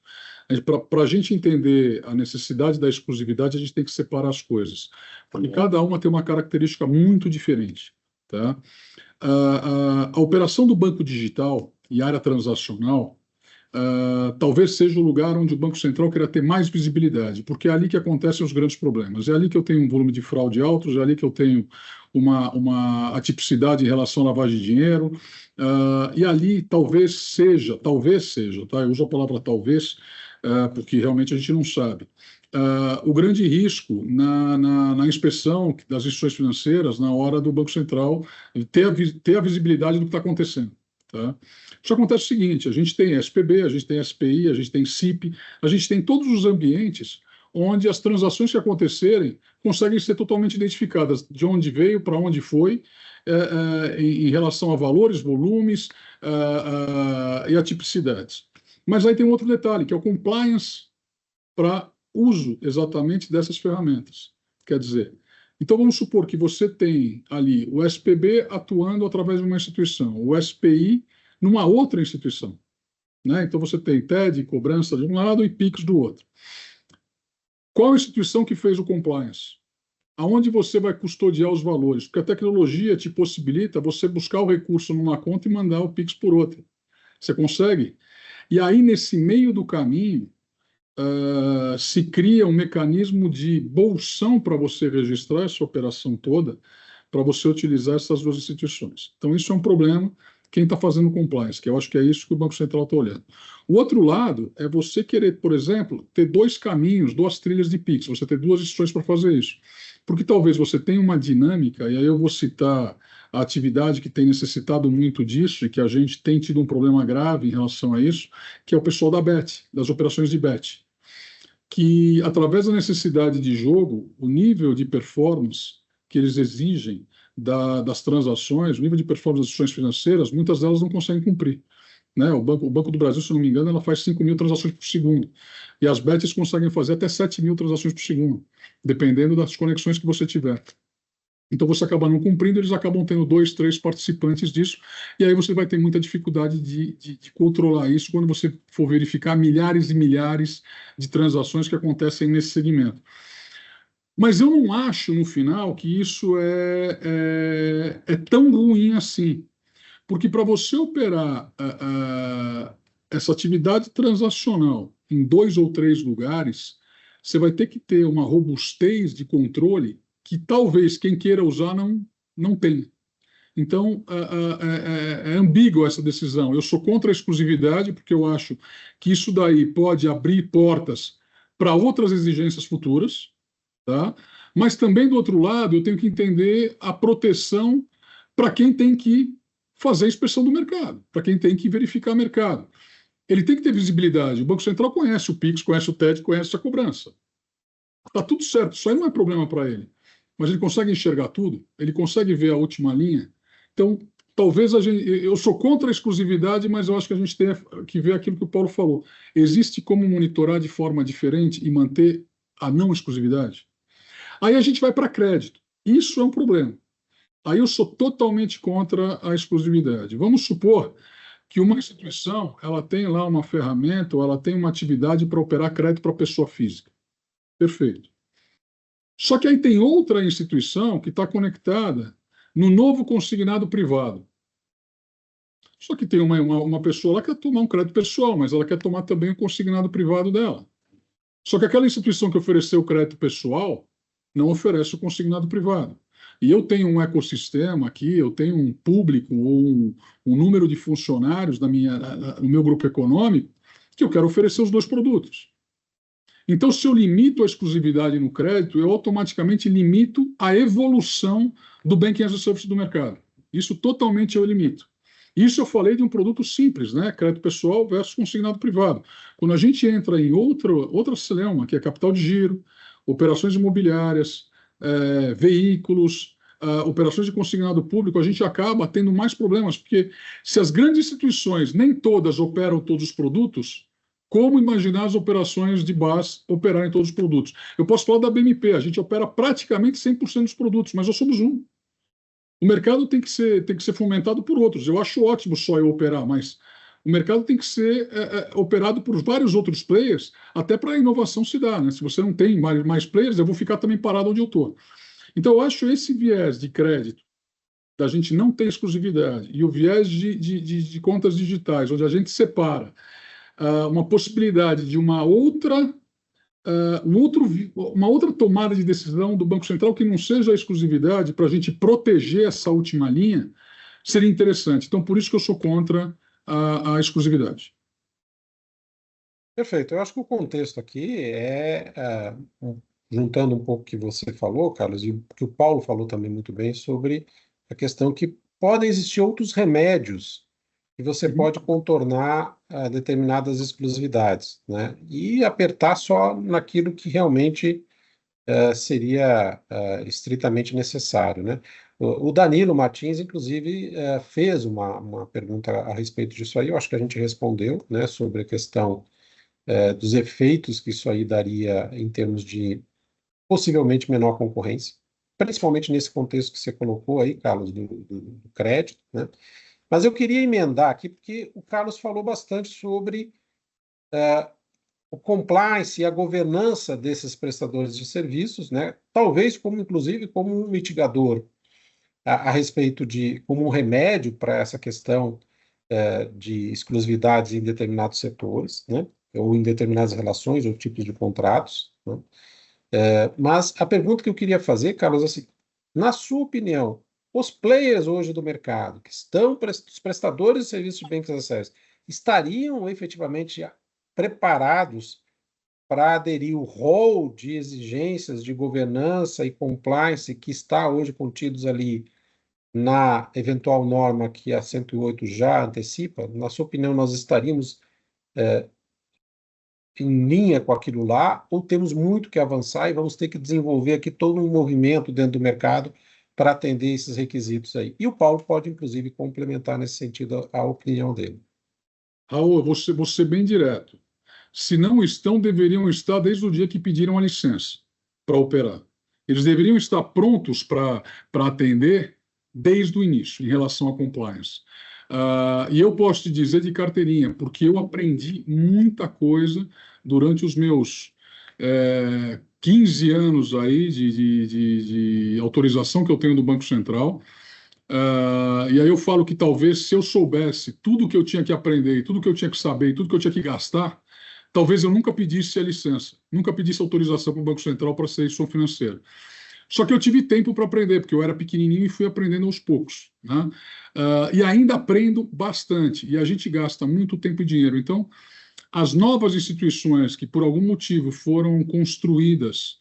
Para a gente entender a necessidade da exclusividade, a gente tem que separar as coisas, porque cada uma tem uma característica muito diferente, tá? A operação do banco digital e área transacional talvez seja o lugar onde o Banco Central queira ter mais visibilidade, porque é ali que acontecem os grandes problemas. É ali que eu tenho um volume de fraude alto, é ali que eu tenho uma atipicidade em relação à lavagem de dinheiro, e ali talvez seja, tá? Eu uso a palavra talvez, porque realmente a gente não sabe. O grande risco na inspeção das instituições financeiras na hora do Banco Central ter a visibilidade do que está acontecendo. Tá? Isso acontece o seguinte: a gente tem SPB, a gente tem SPI, a gente tem CIP, a gente tem todos os ambientes onde as transações que acontecerem conseguem ser totalmente identificadas de onde veio, para onde foi, em relação a valores, volumes e atipicidades. Mas aí tem um outro detalhe, que é o compliance para uso exatamente dessas ferramentas. Quer dizer, então vamos supor que você tem ali o SPB atuando através de uma instituição, o SPI numa outra instituição, né? Então você tem TED, cobrança de um lado e PIX do outro. Qual a instituição que fez o compliance? Aonde você vai custodiar os valores? Porque a tecnologia te possibilita você buscar o recurso numa conta e mandar o PIX por outra. Você consegue? E aí, nesse meio do caminho, se cria um mecanismo de bolsão para você registrar essa operação toda, para você utilizar essas duas instituições. Então, isso é um problema. Quem está fazendo compliance, que eu acho que é isso que o Banco Central está olhando. O outro lado é você querer, por exemplo, ter dois caminhos, duas trilhas de PIX, você ter duas instituições para fazer isso. Porque talvez você tenha uma dinâmica, e aí eu vou citar a atividade que tem necessitado muito disso, e que a gente tem tido um problema grave em relação a isso, que é o pessoal da BET, das operações de BET, que através da necessidade de jogo, o nível de performance que eles exigem das transações, o nível de performance das instituições financeiras, muitas delas não conseguem cumprir. Né? O Banco do Brasil, se não me engano, ela faz 5.000 transações por segundo. E as BETs conseguem fazer até 7.000 transações por segundo, dependendo das conexões que você tiver. Então você acaba não cumprindo, eles acabam tendo 2, 3 participantes disso, e aí você vai ter muita dificuldade de controlar isso quando você for verificar milhares e milhares de transações que acontecem nesse segmento. Mas eu não acho, no final, que isso é tão ruim assim. Porque para você operar essa atividade transacional em 2 ou 3 lugares, você vai ter que ter uma robustez de controle que talvez quem queira usar não tenha. Então, é ambígua essa decisão. Eu sou contra a exclusividade, porque eu acho que isso daí pode abrir portas para outras exigências futuras, tá? Mas também, do outro lado, eu tenho que entender a proteção para quem tem que fazer a inspeção do mercado, para quem tem que verificar o mercado. Ele tem que ter visibilidade. O Banco Central conhece o Pix, conhece o TED, conhece a cobrança. Está tudo certo, isso aí não é problema para ele. Mas ele consegue enxergar tudo, ele consegue ver a última linha. Então, talvez eu sou contra a exclusividade, mas eu acho que a gente tem que ver aquilo que o Paulo falou. Existe como monitorar de forma diferente e manter a não exclusividade? Aí a gente vai para crédito. Isso é um problema. Aí eu sou totalmente contra a exclusividade. Vamos supor que uma instituição ela tem lá uma ferramenta ou ela tem uma atividade para operar crédito para pessoa física. Perfeito. Só que aí tem outra instituição que está conectada no novo consignado privado. Só que tem uma pessoa lá que quer tomar um crédito pessoal, mas ela quer tomar também o consignado privado dela. Só que aquela instituição que ofereceu o crédito pessoal não oferece o consignado privado. E eu tenho um ecossistema aqui, eu tenho um público ou um número de funcionários no meu grupo econômico que eu quero oferecer os dois produtos. Então, se eu limito a exclusividade no crédito, eu automaticamente limito a evolução do Banking as a Service do mercado. Isso totalmente eu limito. Isso eu falei de um produto simples, né? Crédito pessoal versus consignado privado. Quando a gente entra em outra celeuma, que é capital de giro, operações imobiliárias, veículos, operações de consignado público, a gente acaba tendo mais problemas, porque se as grandes instituições, nem todas operam todos os produtos, como imaginar as operações de BaaS operarem todos os produtos? Eu posso falar da BMP, a gente opera praticamente 100% dos produtos, mas nós somos um. O mercado tem que ser fomentado por outros. Eu acho ótimo só eu operar, mas o mercado tem que ser operado por vários outros players, até para a inovação se dar, né? Se você não tem mais players, eu vou ficar também parado onde eu estou. Então, eu acho esse viés de crédito, da gente não ter exclusividade, e o viés de contas digitais, onde a gente separa uma possibilidade de uma outra tomada de decisão do Banco Central que não seja a exclusividade para a gente proteger essa última linha, seria interessante. Então, por isso que eu sou contra a exclusividade. Perfeito. Eu acho que o contexto aqui juntando um pouco o que você falou, Carlos, e o que o Paulo falou também muito bem sobre a questão que podem existir outros remédios que você pode contornar determinadas exclusividades, né? E apertar só naquilo que realmente seria estritamente necessário, né? O Danilo Martins, inclusive, fez uma pergunta a respeito disso aí, eu acho que a gente respondeu, né, sobre a questão dos efeitos que isso aí daria em termos de possivelmente menor concorrência, principalmente nesse contexto que você colocou aí, Carlos, do crédito, né? Mas eu queria emendar aqui, porque o Carlos falou bastante sobre o compliance e a governança desses prestadores de serviços, né? Talvez inclusive como um mitigador a respeito como um remédio para essa questão de exclusividades em determinados setores, né? Ou em determinadas relações ou tipos de contratos, né? Mas a pergunta que eu queria fazer, Carlos, é assim, na sua opinião, os players hoje do mercado, que estão, os prestadores de serviços de Banking as a Service, estariam efetivamente preparados para aderir o rol de exigências de governança e compliance que está hoje contidos ali na eventual norma que a 108 já antecipa? Na sua opinião, nós estaríamos em linha com aquilo lá, ou temos muito que avançar e vamos ter que desenvolver aqui todo um movimento dentro do mercado para atender esses requisitos aí? E o Paulo pode, inclusive, complementar nesse sentido a opinião dele. Raul, vou ser bem direto. Se não estão, deveriam estar desde o dia que pediram a licença para operar. Eles deveriam estar prontos para atender desde o início, em relação à compliance. E eu posso te dizer de carteirinha, porque eu aprendi muita coisa durante os meus 15 anos aí de autorização que eu tenho do Banco Central. E aí eu falo que talvez se eu soubesse tudo que eu tinha que aprender, tudo que eu tinha que saber, tudo que eu tinha que gastar, talvez eu nunca pedisse a licença, nunca pedisse autorização para o Banco Central para ser instituição financeira. Só que eu tive tempo para aprender, porque eu era pequenininho e fui aprendendo aos poucos, né? E ainda aprendo bastante, e a gente gasta muito tempo e dinheiro. Então, as novas instituições que, por algum motivo, foram construídas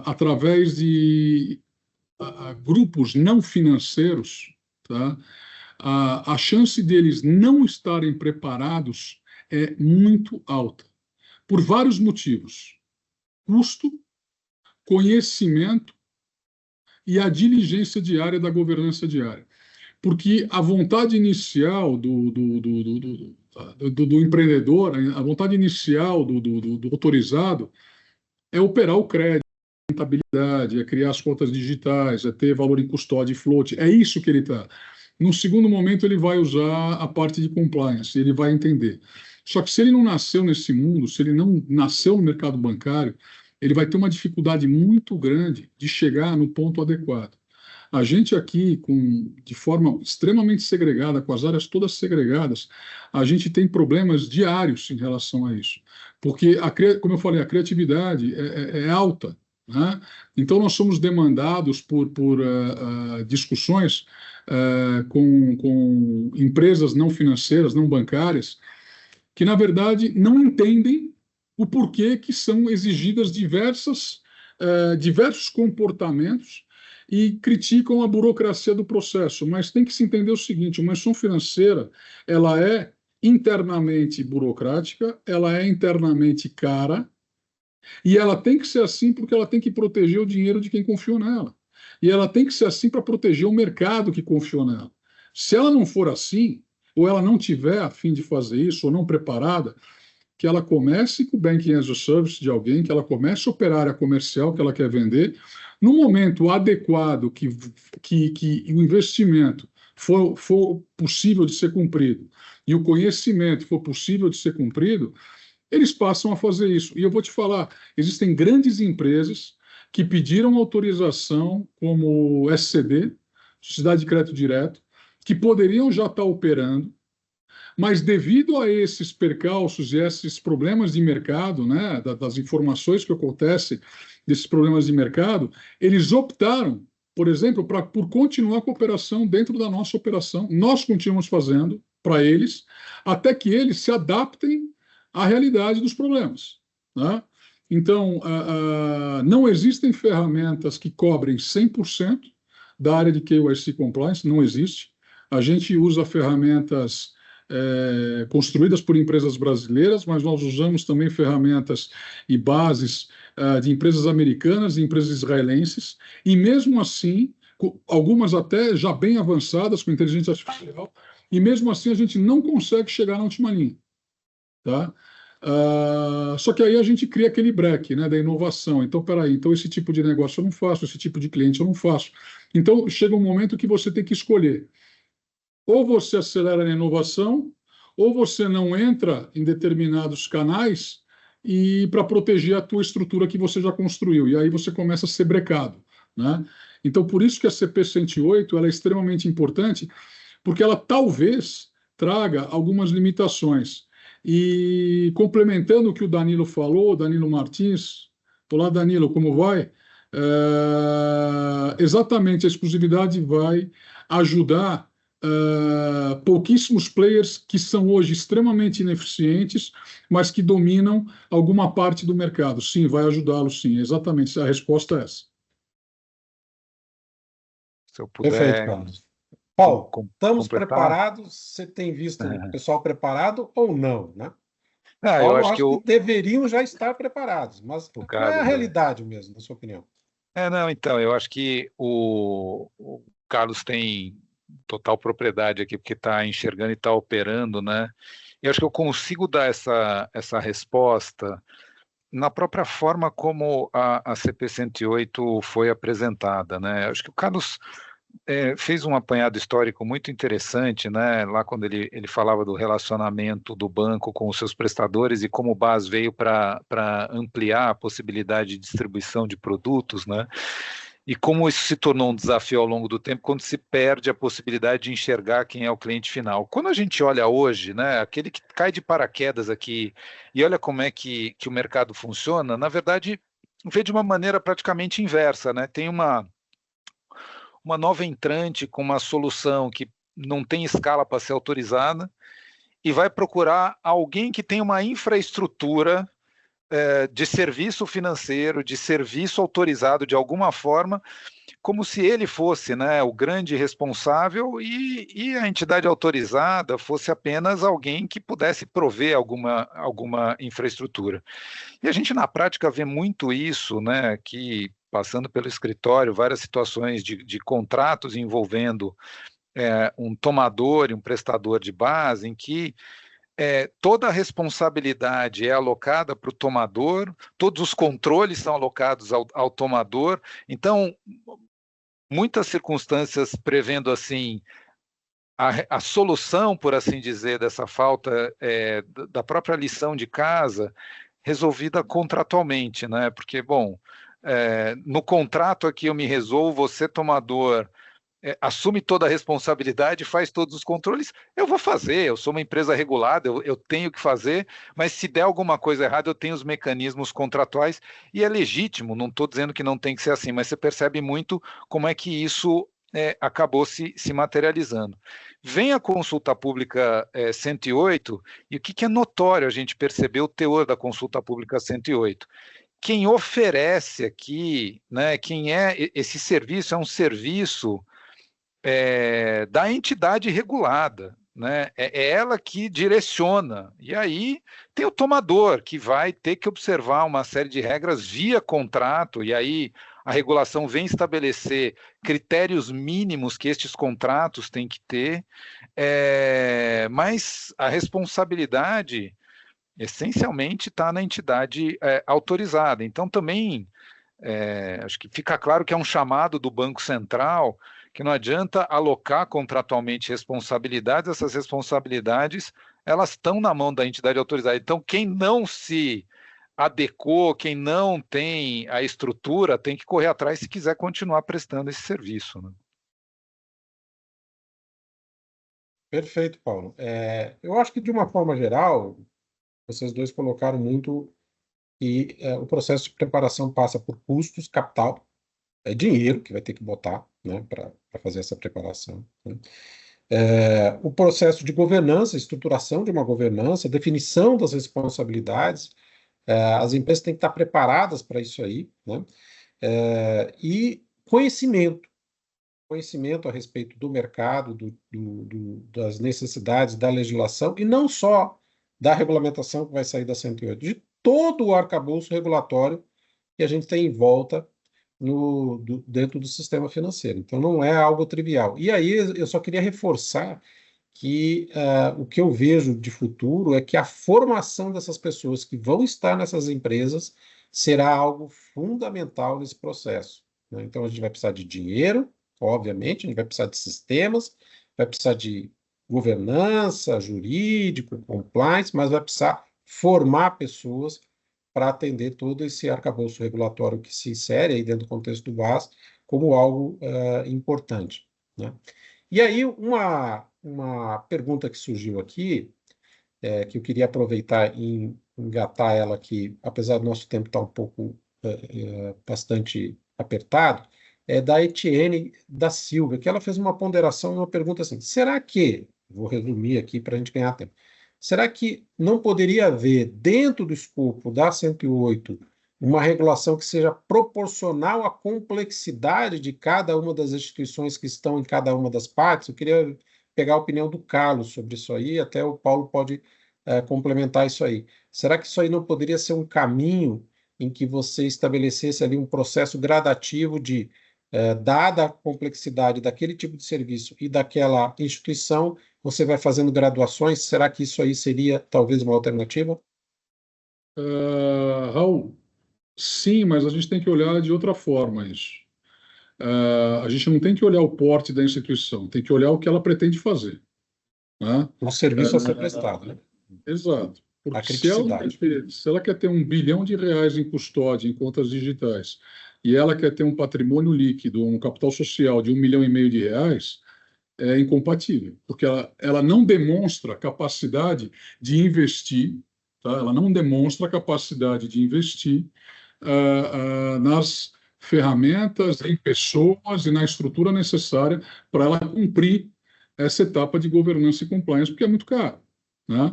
através de grupos não financeiros, tá? A chance deles não estarem preparados é muito alta, por vários motivos: custo, conhecimento e a diligência diária da governança diária. Porque a vontade inicial do empreendedor, a vontade inicial do autorizado é operar o crédito, a rentabilidade, é criar as contas digitais, é ter valor em custódia e float. É isso que ele está. No segundo momento, ele vai usar a parte de compliance, ele vai entender. Só que se ele não nasceu nesse mundo, se ele não nasceu no mercado bancário, ele vai ter uma dificuldade muito grande de chegar no ponto adequado. A gente aqui, de forma extremamente segregada, com as áreas todas segregadas, a gente tem problemas diários em relação a isso. Porque, como eu falei, a criatividade é alta, né? Então, nós somos demandados por discussões com empresas não financeiras, não bancárias, que, na verdade, não entendem o porquê que são exigidas diversos comportamentos e criticam a burocracia do processo. Mas tem que se entender o seguinte: uma instituição financeira, ela é internamente burocrática, ela é internamente cara, e ela tem que ser assim porque ela tem que proteger o dinheiro de quem confiou nela. E ela tem que ser assim para proteger o mercado que confiou nela. Se ela não for assim, ou ela não tiver a fim de fazer isso, ou não preparada, que ela comece com o Banking as a Service de alguém, que ela comece a operar a área comercial que ela quer vender, no momento adequado que o investimento for possível de ser cumprido e o conhecimento for possível de ser cumprido, eles passam a fazer isso. E eu vou te falar, existem grandes empresas que pediram autorização como SCD, Sociedade de Crédito Direto, que poderiam já estar operando, mas devido a esses percalços e esses problemas de mercado, né, das informações que acontecem desses problemas de mercado, eles optaram, por exemplo, por continuar com a operação dentro da nossa operação. Nós continuamos fazendo para eles, até que eles se adaptem à realidade dos problemas, né? Então, não existem ferramentas que cobrem 100% da área de KYC Compliance, não existe. A gente usa ferramentas construídas por empresas brasileiras, mas nós usamos também ferramentas e bases de empresas americanas e empresas israelenses, e mesmo assim, algumas até já bem avançadas com inteligência artificial, e mesmo assim a gente não consegue chegar na última linha, tá? Só que aí a gente cria aquele break, né, da inovação. Então, peraí, então esse tipo de negócio eu não faço, esse tipo de cliente eu não faço. Então, chega um momento que você tem que escolher. Ou você acelera na inovação, ou você não entra em determinados canais e para proteger a tua estrutura que você já construiu. E aí você começa a ser brecado, né? Então, por isso que a CP108 ela é extremamente importante, porque ela talvez traga algumas limitações. E complementando o que o Danilo falou, Danilo Martins, olá Danilo, como vai? Exatamente, a exclusividade vai ajudar pouquíssimos players que são hoje extremamente ineficientes, mas que dominam alguma parte do mercado. Sim, vai ajudá-los, sim. Exatamente, a resposta é essa. Se eu puder... Perfeito, Carlos. Paulo, estamos completar? Preparados? Você tem visto o pessoal preparado ou não, né? Eu acho que deveriam já estar preparados, mas qual é a realidade mesmo, na sua opinião? Não, então, eu acho que o Carlos tem total propriedade aqui, porque está enxergando e está operando, né? Eu acho que eu consigo dar essa resposta na própria forma como a CP108 foi apresentada, né? Eu acho que o Carlos fez um apanhado histórico muito interessante, né? Lá quando ele falava do relacionamento do banco com os seus prestadores e como o BAS veio para ampliar a possibilidade de distribuição de produtos, né? E como isso se tornou um desafio ao longo do tempo, quando se perde a possibilidade de enxergar quem é o cliente final. Quando a gente olha hoje, né, aquele que cai de paraquedas aqui e olha como é que o mercado funciona, na verdade, vê de uma maneira praticamente inversa, né? Tem uma nova entrante com uma solução que não tem escala para ser autorizada e vai procurar alguém que tem uma infraestrutura de serviço financeiro, de serviço autorizado de alguma forma, como se ele fosse, né, o grande responsável e a entidade autorizada fosse apenas alguém que pudesse prover alguma infraestrutura. E a gente, na prática, vê muito isso, né, que, passando pelo escritório, várias situações de contratos envolvendo um tomador e um prestador de base, em que toda a responsabilidade é alocada para o tomador, todos os controles são alocados ao tomador. Então, muitas circunstâncias prevendo assim a solução, por assim dizer, dessa falta da própria lição de casa resolvida contratualmente, né? Porque, bom, no contrato aqui eu me resolvo, você tomador assume toda a responsabilidade, faz todos os controles, eu vou fazer, eu sou uma empresa regulada, eu tenho que fazer, mas se der alguma coisa errada, eu tenho os mecanismos contratuais, e é legítimo, não estou dizendo que não tem que ser assim, mas você percebe muito como é que isso acabou se materializando. Vem a consulta pública 108, e o que é notório a gente perceber o teor da consulta pública 108? Quem oferece aqui, né, esse serviço é um serviço da entidade regulada, né? É ela que direciona. E aí tem o tomador, que vai ter que observar uma série de regras via contrato, e aí a regulação vem estabelecer critérios mínimos que estes contratos têm que ter, mas a responsabilidade essencialmente está na entidade autorizada. Então também acho que fica claro que é um chamado do Banco Central, que não adianta alocar contratualmente responsabilidades, essas responsabilidades elas estão na mão da entidade autorizada. Então, quem não se adequou, quem não tem a estrutura, tem que correr atrás se quiser continuar prestando esse serviço, né? Perfeito, Paulo. Eu acho que, de uma forma geral, vocês dois colocaram muito que o processo de preparação passa por custos, capital, dinheiro que vai ter que botar, né, para fazer essa preparação, né? O processo de governança, estruturação de uma governança, definição das responsabilidades, as empresas têm que estar preparadas para isso aí, né? E conhecimento a respeito do mercado, das necessidades da legislação, e não só da regulamentação que vai sair da 108, de todo o arcabouço regulatório que a gente tem em volta dentro do sistema financeiro. Então, não é algo trivial. E aí, eu só queria reforçar que o que eu vejo de futuro é que a formação dessas pessoas que vão estar nessas empresas será algo fundamental nesse processo, né? Então, a gente vai precisar de dinheiro, obviamente, a gente vai precisar de sistemas, vai precisar de governança, jurídico, compliance, mas vai precisar formar pessoas para atender todo esse arcabouço regulatório que se insere aí dentro do contexto do BAS como algo importante, né? E aí, uma pergunta que surgiu aqui, que eu queria aproveitar e engatar ela aqui, apesar do nosso tempo estar um pouco bastante apertado, é da Etienne da Silva, que ela fez uma ponderação e uma pergunta assim: será que, vou resumir aqui para a gente ganhar tempo, será que não poderia haver, dentro do escopo da 108, uma regulação que seja proporcional à complexidade de cada uma das instituições que estão em cada uma das partes? Eu queria pegar a opinião do Carlos sobre isso aí, até o Paulo pode complementar isso aí. Será que isso aí não poderia ser um caminho em que você estabelecesse ali um processo gradativo de, dada a complexidade daquele tipo de serviço e daquela instituição, você vai fazendo graduações? Será que isso aí seria talvez uma alternativa? Raul, sim, mas a gente tem que olhar de outra forma isso. A gente não tem que olhar o porte da instituição, tem que olhar o que ela pretende fazer, né? Um serviço a ser prestado, né? Exato. A Porque criticidade. se ela quer ter R$ 1 bilhão em custódia, em contas digitais, e ela quer ter um patrimônio líquido, um capital social de R$ 1,5 milhão, é incompatível, porque ela não demonstra capacidade de investir, tá? Ela não demonstra capacidade de investir nas ferramentas, em pessoas e na estrutura necessária para ela cumprir essa etapa de governança e compliance, porque é muito caro. né?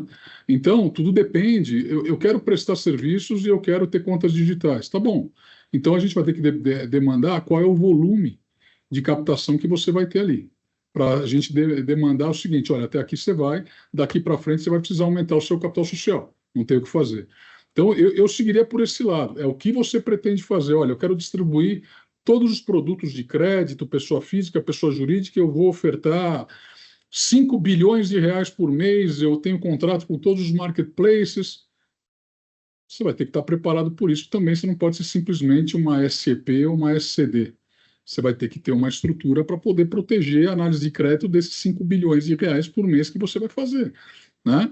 Então, tudo depende. Eu quero prestar serviços e eu quero ter contas digitais. Tá bom. Então, a gente vai ter que demandar qual é o volume de captação que você vai ter ali. Para a gente demandar o seguinte: olha, até aqui você vai, daqui para frente você vai precisar aumentar o seu capital social. Não tem o que fazer. Então, eu seguiria por esse lado. É o que você pretende fazer. Olha, eu quero distribuir todos os produtos de crédito, pessoa física, pessoa jurídica, eu vou ofertar 5 bilhões de reais por mês, eu tenho contrato com todos os marketplaces. Você vai ter que estar preparado por isso também. Você não pode ser simplesmente uma SCP ou uma SCD. Você vai ter que ter uma estrutura para poder proteger a análise de crédito desses 5 bilhões de reais por mês que você vai fazer, né?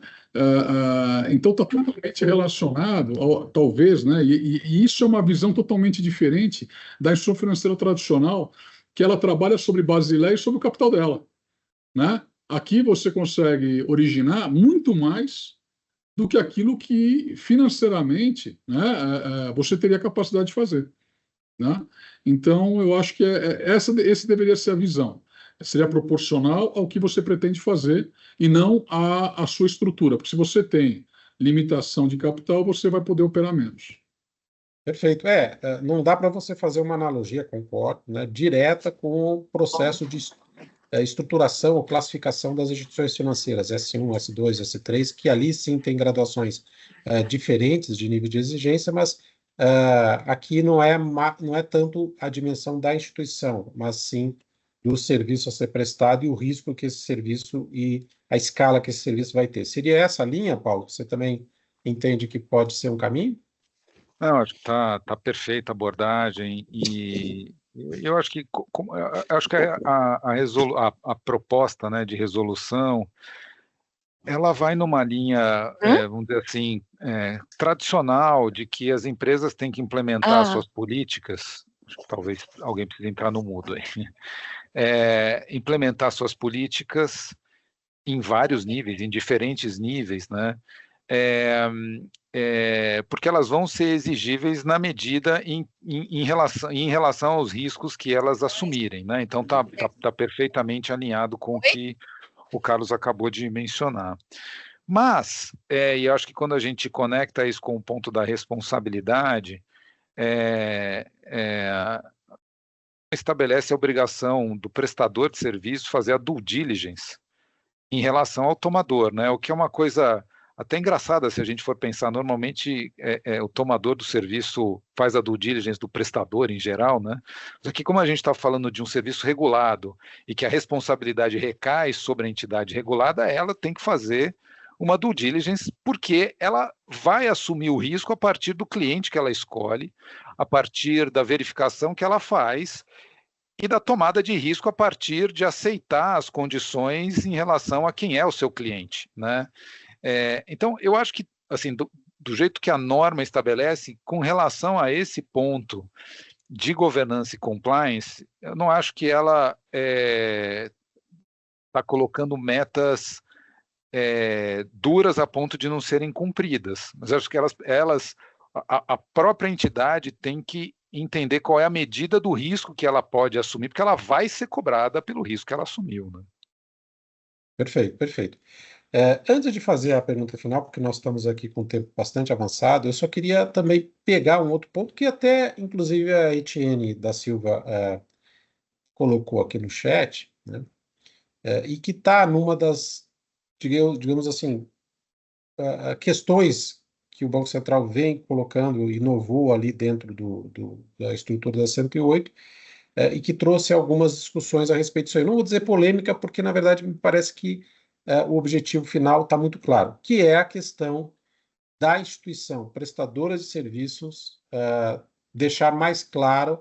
Então está totalmente relacionado, talvez, né? E isso é uma visão totalmente diferente da instituição financeira tradicional, que ela trabalha sobre Basileia e sobre o capital dela, né? Aqui você consegue originar muito mais do que aquilo que financeiramente, né, você teria capacidade de fazer, né? Então, eu acho que esse deveria ser a visão. Seria proporcional ao que você pretende fazer e não à sua estrutura. Porque se você tem limitação de capital, você vai poder operar menos. Perfeito. Não dá para você fazer uma analogia, concordo, né, direta com o processo de estruturação ou classificação das instituições financeiras, S1, S2, S3, que ali sim tem graduações diferentes de nível de exigência, mas aqui não é tanto a dimensão da instituição, mas sim do serviço a ser prestado e o risco que esse serviço e a escala que esse serviço vai ter. Seria essa a linha, Paulo? Você também entende que pode ser um caminho? Não, acho que tá perfeita a abordagem e eu acho que eu acho que a proposta, né, de resolução, ela vai numa linha, vamos dizer assim, tradicional, de que as empresas têm que implementar suas políticas. Acho que talvez alguém precise entrar no mudo aí. Implementar suas políticas em vários níveis, em diferentes níveis, né? Porque elas vão ser exigíveis na medida em relação aos riscos que elas assumirem, né? Então tá perfeitamente alinhado com o que o Carlos acabou de mencionar. Mas, e eu acho que quando a gente conecta isso com o ponto da responsabilidade, estabelece a obrigação do prestador de serviço fazer a due diligence em relação ao tomador, né? O que é uma coisa até engraçada se a gente for pensar. Normalmente o tomador do serviço faz a due diligence do prestador em geral, né? Mas aqui, como a gente está falando de um serviço regulado e que a responsabilidade recai sobre a entidade regulada, ela tem que fazer uma due diligence porque ela vai assumir o risco a partir do cliente que ela escolhe, a partir da verificação que ela faz e da tomada de risco a partir de aceitar as condições em relação a quem é o seu cliente, né? Então, eu acho que, assim, do jeito que a norma estabelece, com relação a esse ponto de governança e compliance, eu não acho que ela está colocando metas duras a ponto de não serem cumpridas. Mas acho que a própria entidade tem que entender qual é a medida do risco que ela pode assumir, porque ela vai ser cobrada pelo risco que ela assumiu, né? Perfeito, perfeito. Antes de fazer a pergunta final, porque nós estamos aqui com o tempo bastante avançado, eu só queria também pegar um outro ponto que até, inclusive, a Etienne da Silva colocou aqui no chat, né? E que está numa das, digamos assim, questões que o Banco Central vem colocando, inovou ali dentro da estrutura da 108, e que trouxe algumas discussões a respeito disso aí. Não vou dizer polêmica, porque, na verdade, me parece que o objetivo final está muito claro, que é a questão da instituição prestadora de serviços deixar mais claro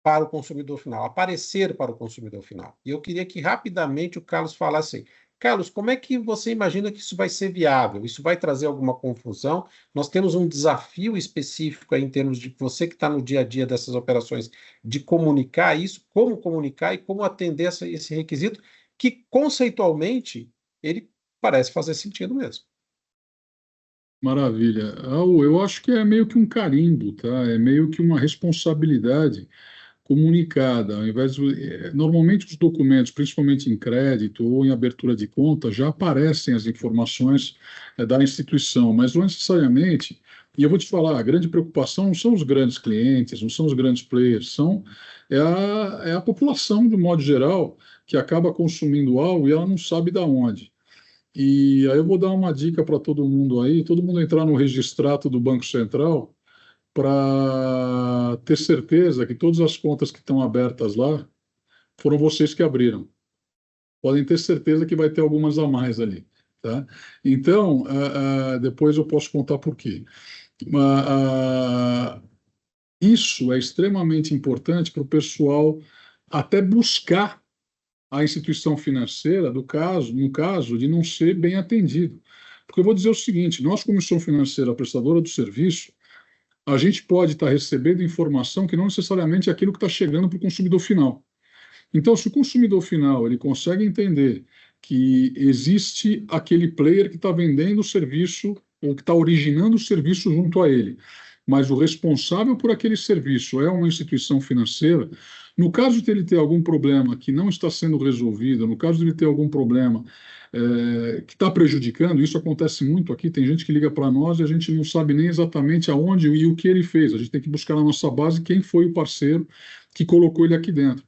para o consumidor final, aparecer para o consumidor final. E eu queria que rapidamente o Carlos falasse assim, Carlos, como é que você imagina que isso vai ser viável? Isso vai trazer alguma confusão? Nós temos um desafio específico aí em termos de você que está no dia a dia dessas operações, de comunicar isso, como comunicar e como atender esse requisito, que conceitualmente ele parece fazer sentido mesmo. Maravilha. Raul, eu acho que é meio que um carimbo, tá? É meio que uma responsabilidade comunicada, ao invés de, normalmente os documentos, principalmente em crédito ou em abertura de conta, já aparecem as informações da instituição, mas não necessariamente. E eu vou te falar, a grande preocupação não são os grandes clientes, não são os grandes players, é a população, de modo geral, que acaba consumindo algo e ela não sabe da onde. E aí eu vou dar uma dica para todo mundo aí, todo mundo entrar no registrato do Banco Central para ter certeza que todas as contas que estão abertas lá foram vocês que abriram. Podem ter certeza que vai ter algumas a mais ali, tá? Então, depois eu posso contar por quê. Isso é extremamente importante para o pessoal até buscar a instituição financeira no caso de não ser bem atendido. Porque eu vou dizer o seguinte, nós, Comissão Financeira Prestadora do Serviço, a gente pode estar recebendo informação que não necessariamente é aquilo que está chegando para o consumidor final. Então, se o consumidor final ele consegue entender que existe aquele player que está vendendo o serviço ou que está originando o serviço junto a ele, mas o responsável por aquele serviço é uma instituição financeira, no caso de ele ter algum problema que não está sendo resolvido, no caso de ele ter algum problema que está prejudicando, isso acontece muito aqui, tem gente que liga para nós e a gente não sabe nem exatamente aonde e o que ele fez, a gente tem que buscar na nossa base quem foi o parceiro que colocou ele aqui dentro.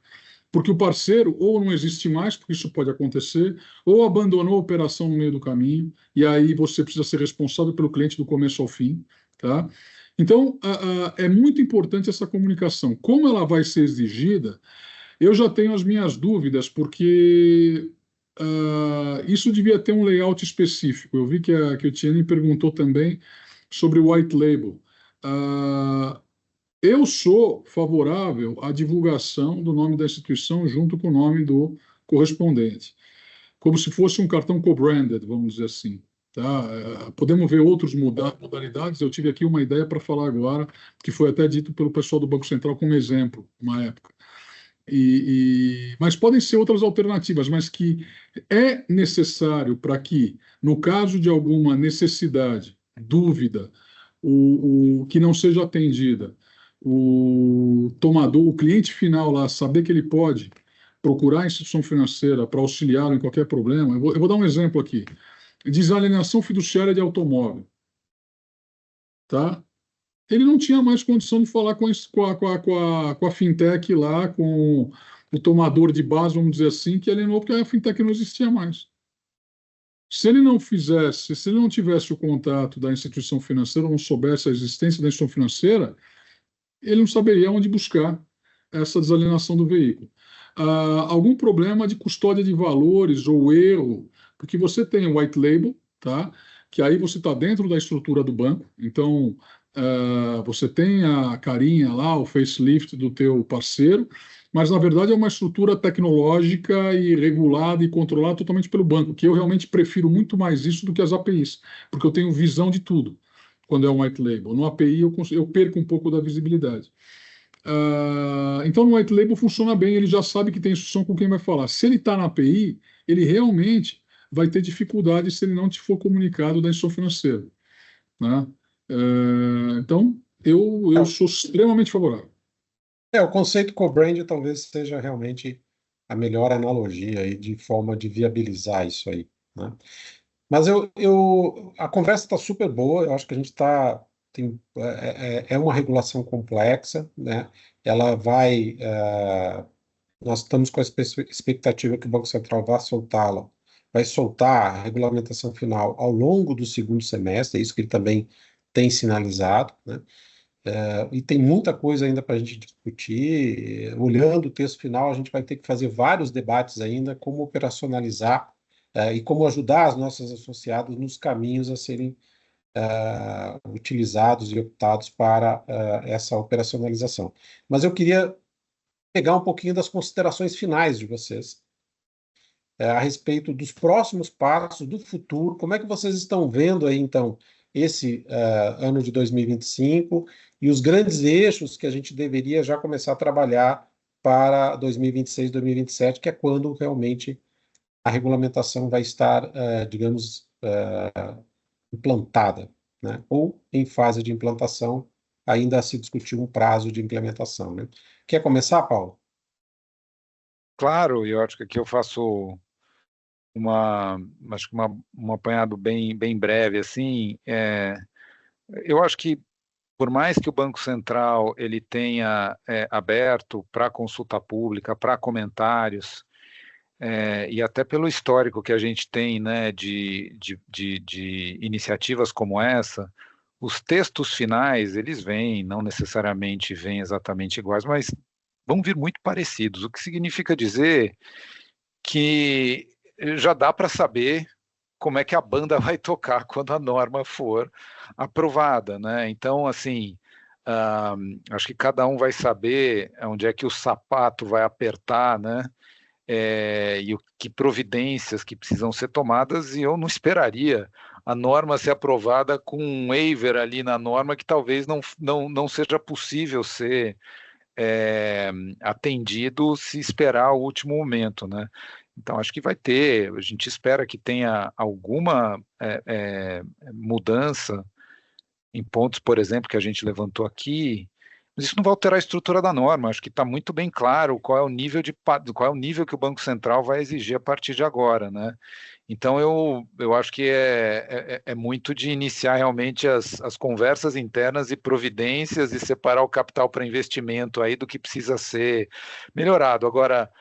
Porque o parceiro ou não existe mais, porque isso pode acontecer, ou abandonou a operação no meio do caminho, e aí você precisa ser responsável pelo cliente do começo ao fim, tá? Então, é muito importante essa comunicação. Como ela vai ser exigida, eu já tenho as minhas dúvidas, porque isso devia ter um layout específico. Eu vi que o Tiene perguntou também sobre o white label. Eu sou favorável à divulgação do nome da instituição junto com o nome do correspondente, como se fosse um cartão co-branded, vamos dizer assim. Tá? Podemos ver outras modalidades. Eu tive aqui uma ideia para falar agora, que foi até dito pelo pessoal do Banco Central como exemplo, uma época. Mas podem ser outras alternativas, mas que é necessário para que, no caso de alguma necessidade, dúvida, o que não seja atendida, o tomador, o cliente final lá, saber que ele pode procurar a instituição financeira para auxiliá-lo em qualquer problema. Eu vou dar um exemplo aqui. Desalienação fiduciária de automóvel. Tá? Ele não tinha mais condição de falar com a fintech lá, com o tomador de base, vamos dizer assim, que alienou, porque a fintech não existia mais. Se ele não fizesse, se ele não tivesse o contato da instituição financeira, ou não soubesse a existência da instituição financeira, ele não saberia onde buscar essa desalienação do veículo. Algum problema de custódia de valores ou erro, porque você tem o white label, tá? Que aí você está dentro da estrutura do banco, então você tem a carinha lá, o facelift do teu parceiro, mas na verdade é uma estrutura tecnológica e regulada e controlada totalmente pelo banco, que eu realmente prefiro muito mais isso do que as APIs, porque eu tenho visão de tudo quando é um white label. No API eu perco um pouco da visibilidade. Então no white label funciona bem, ele já sabe que tem instrução com quem vai falar. Se ele está na API, ele realmente vai ter dificuldade se ele não te for comunicado da instituição financeira. Né? Então, eu sou extremamente favorável. O conceito co-brand talvez seja realmente a melhor analogia aí de forma de viabilizar isso aí, né? Mas a conversa está super boa, eu acho que a gente está... É uma regulação complexa, né? Ela vai... nós estamos com a expectativa que o Banco Central vai soltar a regulamentação final ao longo do segundo semestre, é isso que ele também tem sinalizado, né? E tem muita coisa ainda para a gente discutir. Olhando o texto final, a gente vai ter que fazer vários debates ainda, como operacionalizar e como ajudar as nossas associadas nos caminhos a serem utilizados e optados para essa operacionalização. Mas eu queria pegar um pouquinho das considerações finais de vocês a respeito dos próximos passos, do futuro. Como é que vocês estão vendo aí, então, esse ano de 2025 e os grandes eixos que a gente deveria já começar a trabalhar para 2026, 2027, que é quando realmente a regulamentação vai estar, digamos, implantada, né? Ou em fase de implantação, ainda a se discutir um prazo de implementação, né? Quer começar, Paulo? Claro, eu acho que aqui eu faço acho que um apanhado bem breve, assim. Eu acho que, por mais que o Banco Central ele tenha aberto para consulta pública, para comentários, e até pelo histórico que a gente tem, né, de iniciativas como essa, os textos finais, eles vêm, não necessariamente vêm exatamente iguais, mas vão vir muito parecidos, o que significa dizer que já dá para saber como é que a banda vai tocar quando a norma for aprovada, né? Então, assim, acho que cada um vai saber onde é que o sapato vai apertar, né? E que providências que precisam ser tomadas, e eu não esperaria a norma ser aprovada com um waiver ali na norma que talvez não seja possível ser atendido se esperar o último momento, né? Então, acho que vai ter, a gente espera que tenha alguma mudança em pontos, por exemplo, que a gente levantou aqui, mas isso não vai alterar a estrutura da norma. Acho que está muito bem claro qual é o nível que o Banco Central vai exigir a partir de agora, né? Então eu acho que é muito de iniciar realmente as conversas internas e providências e separar o capital para investimento aí do que precisa ser melhorado. Agora,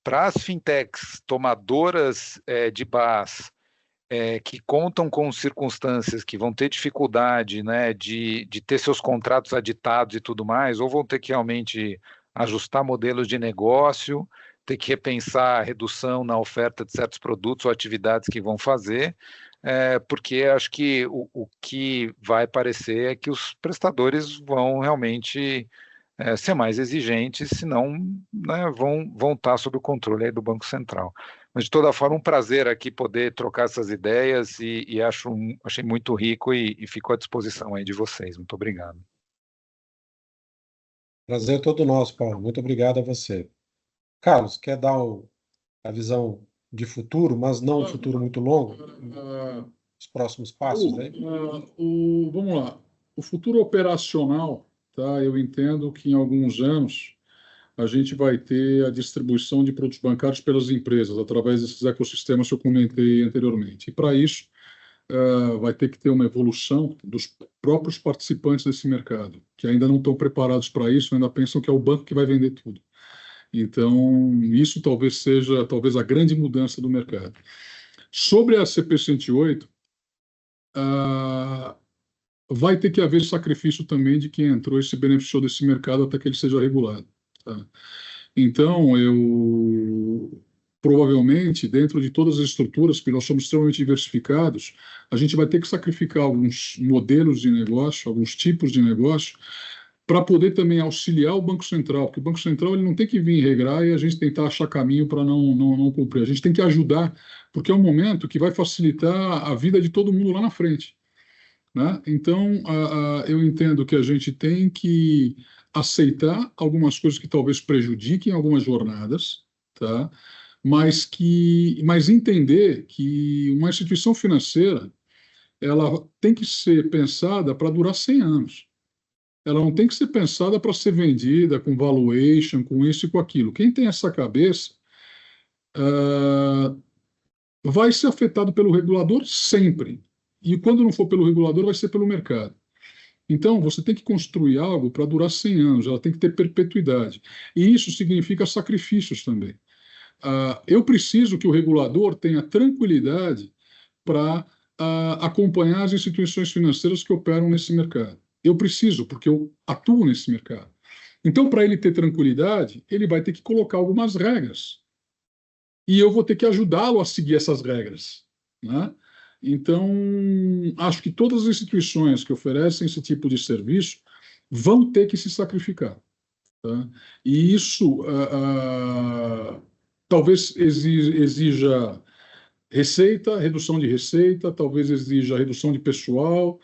para as fintechs tomadoras de BaaS, que contam com circunstâncias que vão ter dificuldade, né, de ter seus contratos aditados e tudo mais, ou vão ter que realmente ajustar modelos de negócio, ter que repensar a redução na oferta de certos produtos ou atividades que vão fazer, porque acho que o que vai parecer é que os prestadores vão realmente ser mais exigentes, senão, né, vão estar sob o controle aí do Banco Central. Mas, de toda forma, um prazer aqui poder trocar essas ideias e achei muito rico e fico à disposição aí de vocês. Muito obrigado. Prazer todo nosso, Paulo. Muito obrigado a você. Carlos, quer dar a visão de futuro, mas não um futuro muito longo? Os próximos passos aí? Vamos lá. O futuro operacional, tá? Eu entendo que em alguns anos a gente vai ter a distribuição de produtos bancários pelas empresas, através desses ecossistemas que eu comentei anteriormente. E para isso, vai ter que ter uma evolução dos próprios participantes desse mercado, que ainda não estão preparados para isso, ainda pensam que é o banco que vai vender tudo. Então, isso talvez seja a grande mudança do mercado. Sobre a CP 108, vai ter que haver sacrifício também de quem entrou e se beneficiou desse mercado até que ele seja regulado. Tá? Então, provavelmente, dentro de todas as estruturas, porque nós somos extremamente diversificados, a gente vai ter que sacrificar alguns modelos de negócio, alguns tipos de negócio, para poder também auxiliar o Banco Central, porque o Banco Central ele não tem que vir regrar e a gente tentar achar caminho para não cumprir. A gente tem que ajudar, porque é um momento que vai facilitar a vida de todo mundo lá na frente, né? Então, eu entendo que a gente tem que aceitar algumas coisas que talvez prejudiquem algumas jornadas, tá? Mas entender que uma instituição financeira ela tem que ser pensada para durar 100 anos. Ela não tem que ser pensada para ser vendida com valuation, com isso e com aquilo. Quem tem essa cabeça vai ser afetado pelo regulador sempre. E quando não for pelo regulador, vai ser pelo mercado. Então, você tem que construir algo para durar 100 anos, ela tem que ter perpetuidade. E isso significa sacrifícios também. Eu preciso que o regulador tenha tranquilidade para acompanhar as instituições financeiras que operam nesse mercado. Eu preciso, porque eu atuo nesse mercado. Então, para ele ter tranquilidade, ele vai ter que colocar algumas regras. E eu vou ter que ajudá-lo a seguir essas regras, né? Então, acho que todas as instituições que oferecem esse tipo de serviço vão ter que se sacrificar. Tá? E isso talvez exija receita, redução de receita, talvez exija redução de pessoal,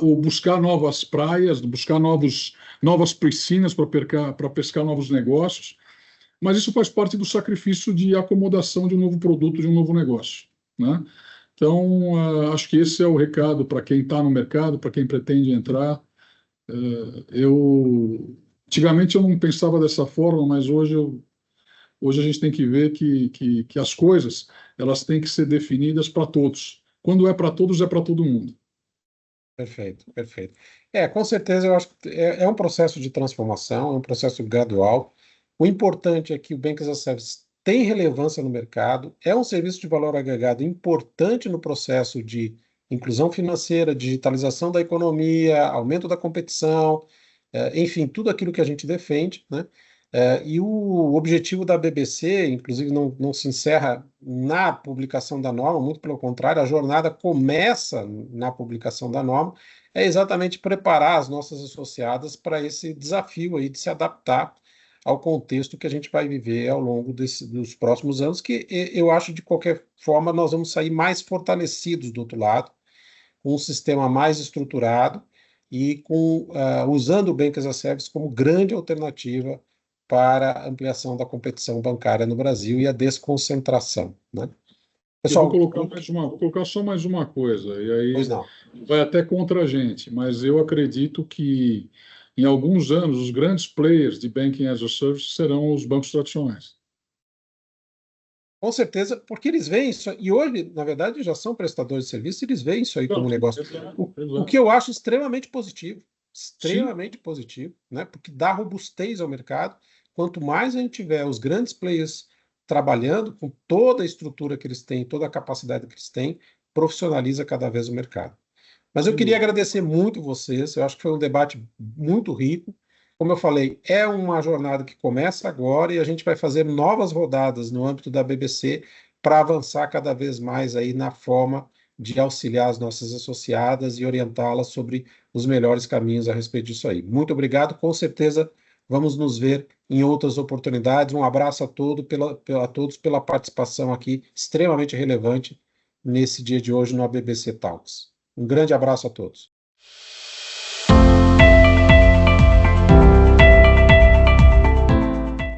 ou buscar novas praias, buscar novas piscinas para pescar novos negócios. Mas isso faz parte do sacrifício de acomodação de um novo produto, de um novo negócio, né? Então, acho que esse é o recado para quem está no mercado, para quem pretende entrar. Antigamente eu não pensava dessa forma, mas hoje a gente tem que ver que as coisas elas têm que ser definidas para todos. Quando é para todos, é para todo mundo. Perfeito, perfeito. Com certeza eu acho que é um processo de transformação, é um processo gradual. O importante é que o Bank as a Service tem relevância no mercado, é um serviço de valor agregado importante no processo de inclusão financeira, digitalização da economia, aumento da competição, enfim, tudo aquilo que a gente defende, né? E o objetivo da BBC, inclusive, não se encerra na publicação da norma, muito pelo contrário, a jornada começa na publicação da norma, é exatamente preparar as nossas associadas para esse desafio aí de se adaptar ao contexto que a gente vai viver ao longo dos próximos anos, que eu acho, de qualquer forma, nós vamos sair mais fortalecidos do outro lado, com um sistema mais estruturado e usando o Bank as a Service como grande alternativa para a ampliação da competição bancária no Brasil e a desconcentração, né? Eu vou Pessoal, vou colocar só mais uma coisa, e pois aí não. vai até contra a gente, mas eu acredito que em alguns anos os grandes players de Banking as a Service serão os bancos tradicionais. Com certeza, porque eles veem isso, e hoje, na verdade, já são prestadores de serviço, eles veem isso aí como negócio. O que eu acho Sim, extremamente positivo, né? Porque dá robustez ao mercado. Quanto mais a gente tiver os grandes players trabalhando com toda a estrutura que eles têm, toda a capacidade que eles têm, profissionaliza cada vez o mercado. Mas eu sem queria dúvida. agradecer muito vocês, eu acho que foi um debate muito rico. Como eu falei, é uma jornada que começa agora e a gente vai fazer novas rodadas no âmbito da BBC para avançar cada vez mais aí na forma de auxiliar as nossas associadas e orientá-las sobre os melhores caminhos a respeito disso aí. Muito obrigado, com certeza vamos nos ver em outras oportunidades. Um abraço a todos pela participação aqui, extremamente relevante nesse dia de hoje no BBC Talks. Um grande abraço a todos.